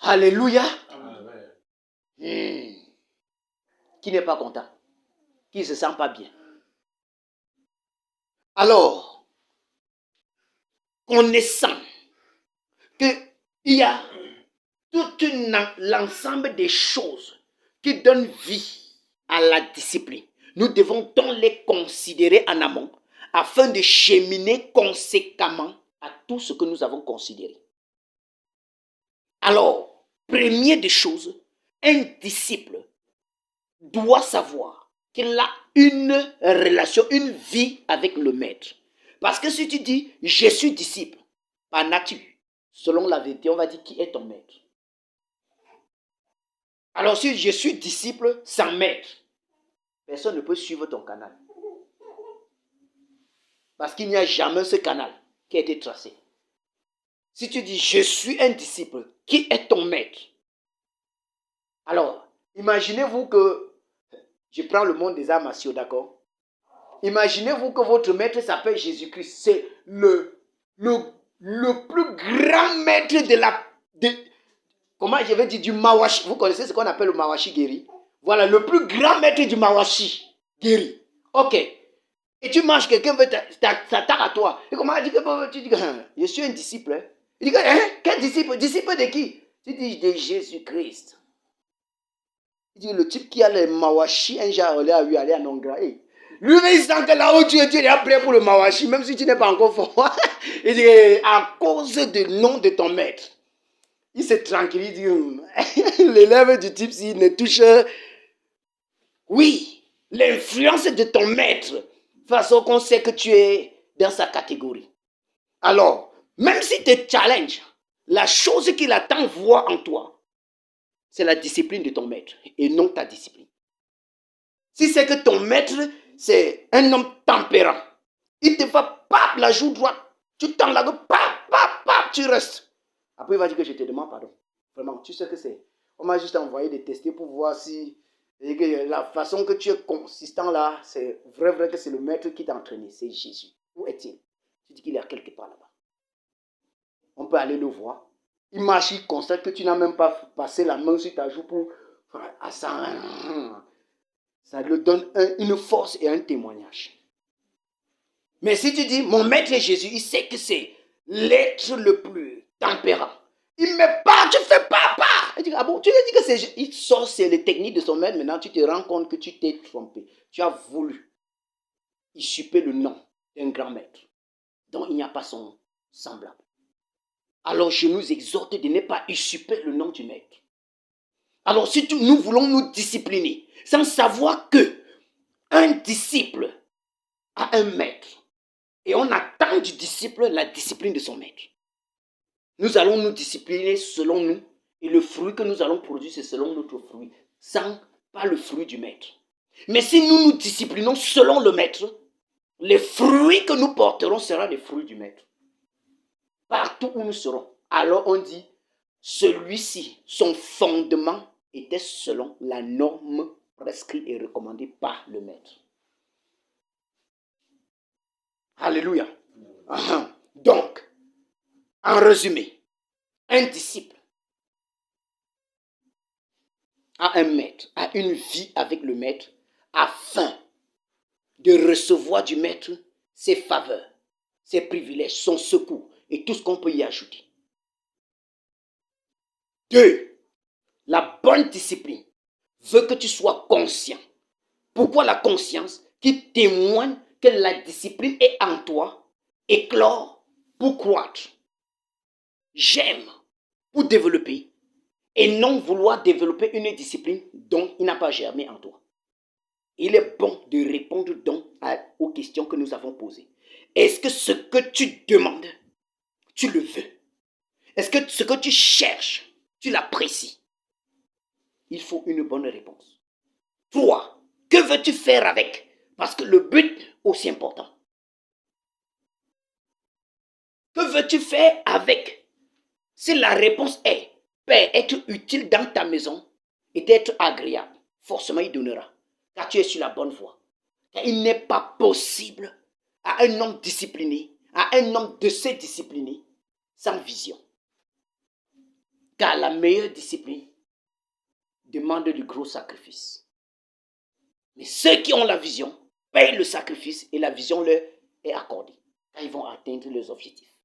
Alléluia. Qui n'est pas content? Qui ne se sent pas bien? Alors, connaissant qu'il y a tout l'ensemble des choses qui donnent vie à la discipline, nous devons donc les considérer en amont afin de cheminer conséquemment à tout ce que nous avons considéré. Alors, premier des choses, un disciple doit savoir qu'il a une relation, une vie avec le maître. Parce que si tu dis, je suis disciple, par nature, selon la vérité, on va dire qui est ton maître. Alors si je suis disciple sans maître, personne ne peut suivre ton canal. Parce qu'il n'y a jamais ce canal qui a été tracé. Si tu dis, je suis un disciple, qui est ton maître? Alors, imaginez-vous que, je prends le monde des arts martiaux, d'accord? Imaginez-vous que votre maître s'appelle Jésus-Christ. C'est le plus grand maître comment je vais dire, du Mawashi. Vous connaissez ce qu'on appelle le Mawashi Geri? Voilà, le plus grand maître du Mawashi Geri. Ok. Et tu marches, quelqu'un veut s'attaquer à toi. Et comment tu dis que je suis un disciple? Hein? Il dit que, quel disciple? Disciple de qui? Tu dis de Jésus-Christ. Il dit le type qui a le Mawashi, un genre, il a vu aller à Nongra. Hey. Lui, il sent que là où tu es prêt pour le Mawashi, même si tu n'es pas encore fort. Il dit, à cause du nom de ton maître. Il se tranquillise, il dit, l'élève du type, s'il ne touche, oui, l'influence de ton maître, de façon qu'on sait que tu es dans sa catégorie. Alors, même si tu challenges, la chose qu'il attend voir en toi, c'est la discipline de ton maître et non ta discipline. Si c'est que ton maître c'est un homme tempérant. Il te va, pap, la joue droite. Tu tends la gueule, pap, pap, pap, tu restes. Après, il va dire que je te demande pardon. Vraiment, tu sais que c'est. On m'a juste envoyé des tester pour voir si et que la façon que tu es consistant là, c'est vrai que c'est le maître qui t'a entraîné. C'est Jésus. Où est-il? Tu dis qu'il est quelque part là-bas. On peut aller le voir. Il marche, il constate que tu n'as même pas passé la main sur ta joue pour. Ça lui donne une force et un témoignage. Mais si tu dis, mon maître est Jésus, il sait que c'est l'être le plus tempérant. Il me parle, tu fais papa. Il dit, ah bon, tu lui dis que c'est. Il sort, c'est les techniques de son maître. Maintenant, tu te rends compte que tu t'es trompé. Tu as voulu usurper le nom d'un grand maître dont il n'y a pas son semblable. Alors, je nous exhorte de ne pas usurper le nom du maître. Alors, si nous voulons nous discipliner, sans savoir que un disciple a un maître, et on attend du disciple la discipline de son maître. Nous allons nous discipliner selon nous, et le fruit que nous allons produire, c'est selon notre fruit, sans pas le fruit du maître. Mais si nous nous disciplinons selon le maître, les fruits que nous porterons seront les fruits du maître. Partout où nous serons. Alors on dit, celui-ci, son fondement était selon la norme prescrite et recommandée par le maître. Alléluia. Donc, en résumé, un disciple a un maître, a une vie avec le maître, afin de recevoir du maître ses faveurs, ses privilèges, son secours et tout ce qu'on peut y ajouter. 2. La bonne discipline veut que tu sois conscient. Pourquoi la conscience? Qui témoigne que la discipline est en toi, éclore pour croître, j'aime pour développer, et non vouloir développer une discipline dont il n'a pas germé en toi. Il est bon de répondre donc aux questions que nous avons posées. Est-ce que ce que tu demandes, tu le veux? Est-ce que ce que tu cherches, tu l'apprécies? Il faut une bonne réponse. 3. Que veux-tu faire avec? Parce que le but est aussi important. Que veux-tu faire avec? Si la réponse est, Père, être utile dans ta maison et d'être agréable, forcément il donnera. Car tu es sur la bonne voie. Car il n'est pas possible à un homme discipliné, à un homme de se discipliner, sans vision. Car la meilleure discipline demande du gros sacrifice. Mais ceux qui ont la vision payent le sacrifice et la vision leur est accordée. Car ils vont atteindre leurs objectifs.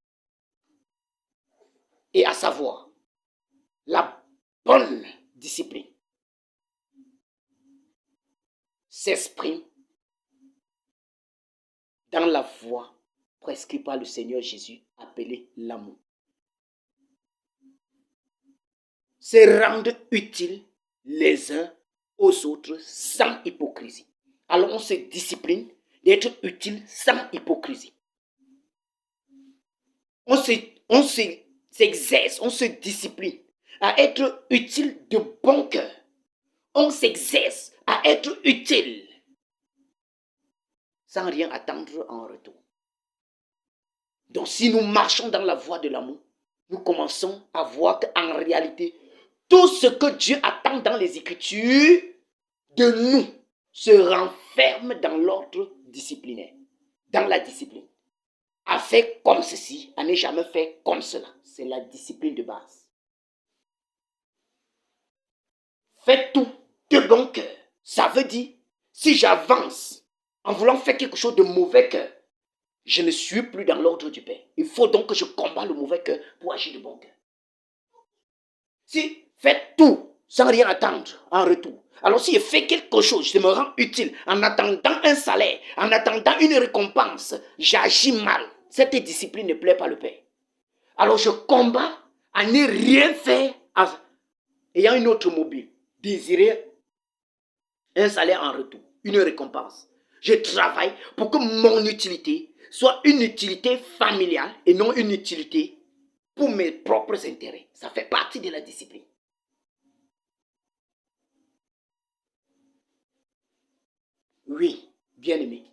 Et à savoir, la bonne discipline s'exprime dans la voie prescrite par le Seigneur Jésus, appelée l'amour. Se rendre utile les uns aux autres sans hypocrisie. Alors on se discipline d'être utile sans hypocrisie. On s'exerce, on se discipline à être utile de bon cœur. On s'exerce à être utile sans rien attendre en retour. Donc si nous marchons dans la voie de l'amour, nous commençons à voir qu'en réalité, tout ce que Dieu attend dans les Écritures de nous se renferme dans l'ordre disciplinaire, dans la discipline. À faire comme ceci, à ne jamais faire comme cela. C'est la discipline de base. Fais tout de bon cœur. Ça veut dire, si j'avance en voulant faire quelque chose de mauvais cœur, je ne suis plus dans l'ordre du Père. Il faut donc que je combats le mauvais cœur pour agir de bon cœur. Si faites tout sans rien attendre en retour, alors si je fais quelque chose, je me rends utile en attendant un salaire, en attendant une récompense, j'agis mal. Cette discipline ne plaît pas le Père. Alors je combats à ne rien faire ayant une autre mobile, désirer un salaire en retour, une récompense. Je travaille pour que mon utilité soit une utilité familiale et non une utilité pour mes propres intérêts. Ça fait partie de la discipline. Oui, bien-aimés.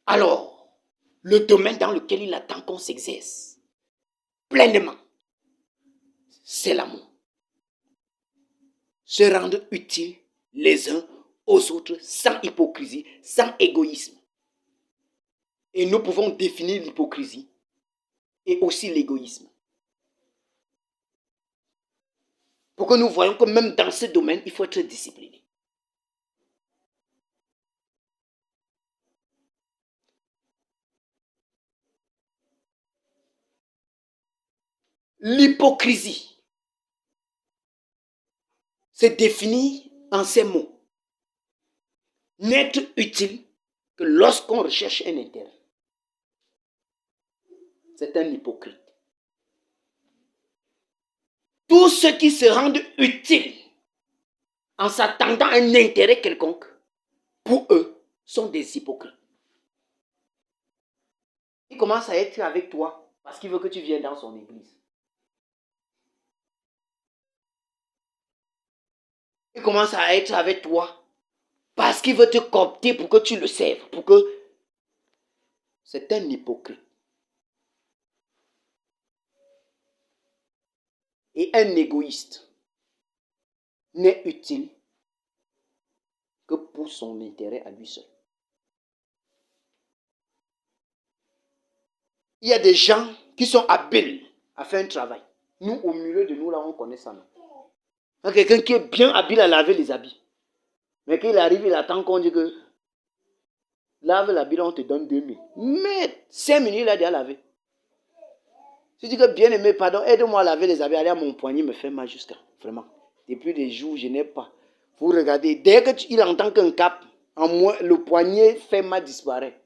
Alors, le domaine dans lequel il attend qu'on s'exerce pleinement, c'est l'amour. Se rendre utile les uns aux autres sans hypocrisie, sans égoïsme. Et nous pouvons définir l'hypocrisie et aussi l'égoïsme. Pour que nous voyons que même dans ce domaine, il faut être discipliné. L'hypocrisie se définit en ces mots. N'être utile que lorsqu'on recherche un intérêt. C'est un hypocrite. Tous ceux qui se rendent utiles en s'attendant à un intérêt quelconque, pour eux, sont des hypocrites. Il commence à être avec toi parce qu'il veut que tu viennes dans son église. Il commence à être avec toi parce qu'il veut te coopter pour que tu le serves, pour que... C'est un hypocrite. Et un égoïste n'est utile que pour son intérêt à lui seul. Il y a des gens qui sont habiles à faire un travail. Nous, au milieu de nous, là, on connaît ça. Il y a quelqu'un qui est bien habile à laver les habits. Mais qu'il arrive, il attend qu'on dise que lave l'habit, on te donne 2000. Mais 5 minutes, il a déjà lavé. Si tu dis que bien aimé, pardon, aide-moi à laver les habits. Allez, mon poignet me fait mal jusqu'à. Vraiment. Depuis des jours, je n'ai pas. Vous regardez, dès qu'il entend qu'un cap, en moins, le poignet fait mal disparaître.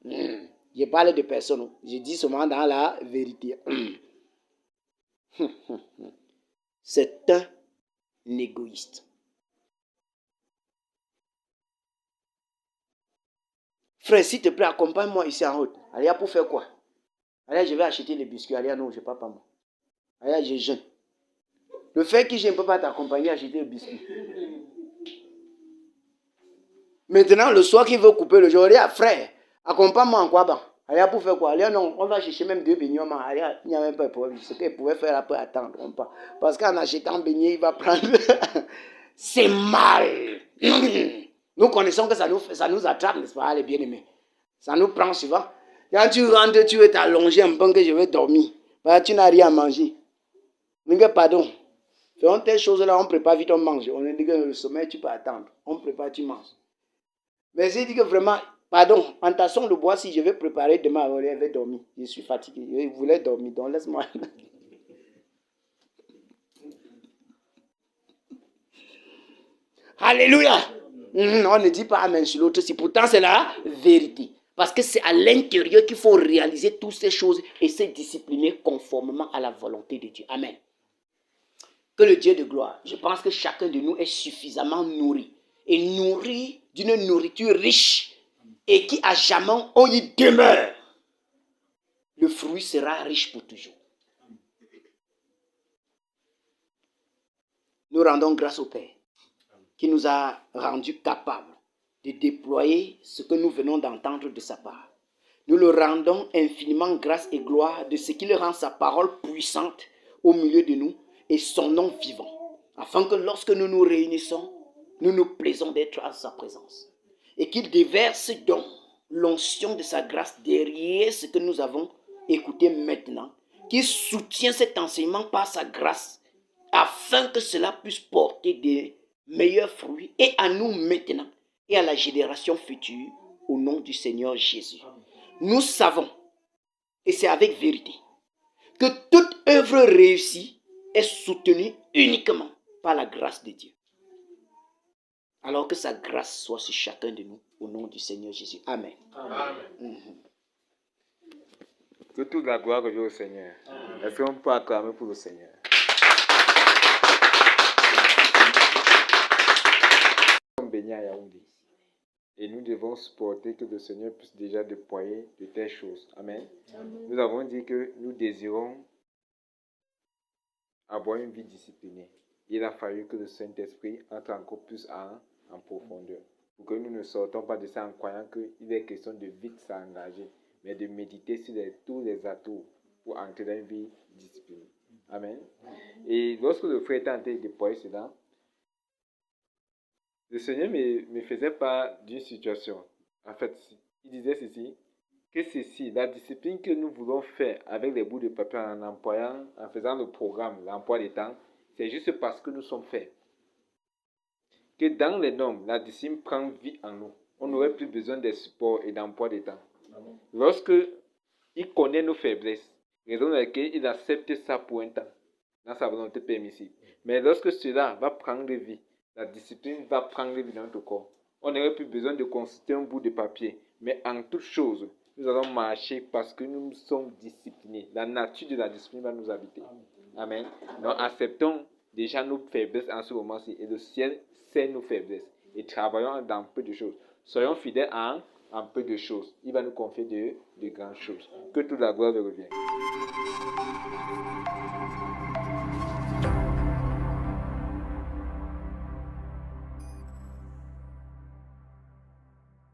Je parle de personne. Je dis seulement dans la vérité. C'est un égoïste. Frère, s'il te plaît, accompagne-moi ici en haut. Allez, pour faire quoi? Allez, je vais acheter les biscuits. Allez, non, je ne pars pas moi. Allez, je jeûne. Le fait que je ne peux pas t'accompagner à acheter les biscuits. Maintenant, le soir qu'il veut couper le jour, allez, frère, accompagne-moi en quoi, bah? Allez, pour faire quoi? Allez, non, on va chercher même 2 beignets. Allez, il n'y a même pas de problème. Ce qu'il pouvait faire, après attendre. Parce qu'en achetant un beignet, il va prendre. C'est mal. Nous connaissons que ça nous attrape, n'est-ce pas, les bien-aimés? Ça nous prend souvent. Quand tu rentres, tu veux t'allonger un peu que je vais dormir. Bah, tu n'as rien à manger. Mais pardon. Faisons telle chose-là, on prépare vite, on mange. On dit que le sommeil, tu peux attendre. On prépare, tu manges. Mais j'ai dit que vraiment, pardon, en tassant le bois, si je vais préparer demain, elle va dormir. Je suis fatigué. Je voulais dormir, donc laisse-moi. Alléluia. On ne dit pas amen sur l'autre, si pourtant c'est la vérité. Parce que c'est à l'intérieur qu'il faut réaliser toutes ces choses et se discipliner conformément à la volonté de Dieu. Amen. Que le Dieu de gloire, je pense que chacun de nous est suffisamment nourri. Et nourri d'une nourriture riche et qui à jamais on y demeure. Le fruit sera riche pour toujours. Nous rendons grâce au Père qui nous a rendus capables de déployer ce que nous venons d'entendre de sa part. Nous le rendons infiniment grâce et gloire de ce qu'il rend sa parole puissante au milieu de nous et son nom vivant, afin que lorsque nous nous réunissons, nous nous plaisons d'être à sa présence. Et qu'il déverse donc l'onction de sa grâce derrière ce que nous avons écouté maintenant, qu'il soutient cet enseignement par sa grâce, afin que cela puisse porter des meilleurs fruits et à nous maintenant et à la génération future au nom du Seigneur Jésus. Nous savons, et c'est avec vérité, que toute œuvre réussie est soutenue uniquement par la grâce de Dieu. Alors que sa grâce soit sur chacun de nous au nom du Seigneur Jésus. Amen. Amen. Que toute la gloire revienne au Seigneur. Est-ce qu'on peut acclamer pour le Seigneur? Nous sommes bénis à Yaoundé. Et nous devons supporter que le Seigneur puisse déjà déployer de telles choses. Amen. Nous avons dit que nous désirons avoir une vie disciplinée. Il a fallu que le Saint-Esprit entre encore plus en profondeur. pour que nous ne sortons pas de ça en croyant qu'il est question de vite s'engager, mais de méditer sur tous les atouts pour entrer dans une vie disciplinée. Amen. Et lorsque le frère était en train de déployer cela, le Seigneur me faisait part d'une situation. En fait, il disait ceci, que ceci, la discipline que nous voulons faire avec les bouts de papier en faisant le programme, l'emploi des temps, c'est juste parce que nous sommes faits. Que dans les normes, la discipline prend vie en nous. On n'aurait plus besoin des supports et d'emploi des temps. Lorsque il connaît nos faiblesses, raison pour laquelle il accepte ça pour un temps, dans sa volonté permissible. Mais lorsque cela va prendre vie, la discipline va prendre vie dans notre corps. On n'aurait plus besoin de consulter un bout de papier. Mais en toute chose, nous allons marcher parce que nous sommes disciplinés. La nature de la discipline va nous habiter. Amen. Donc acceptons déjà nos faiblesses en ce moment-ci. Et le ciel sait nos faiblesses. Et travaillons dans peu de choses. Soyons fidèles en peu de choses. Il va nous confier de grandes choses. Que toute la gloire lui revienne.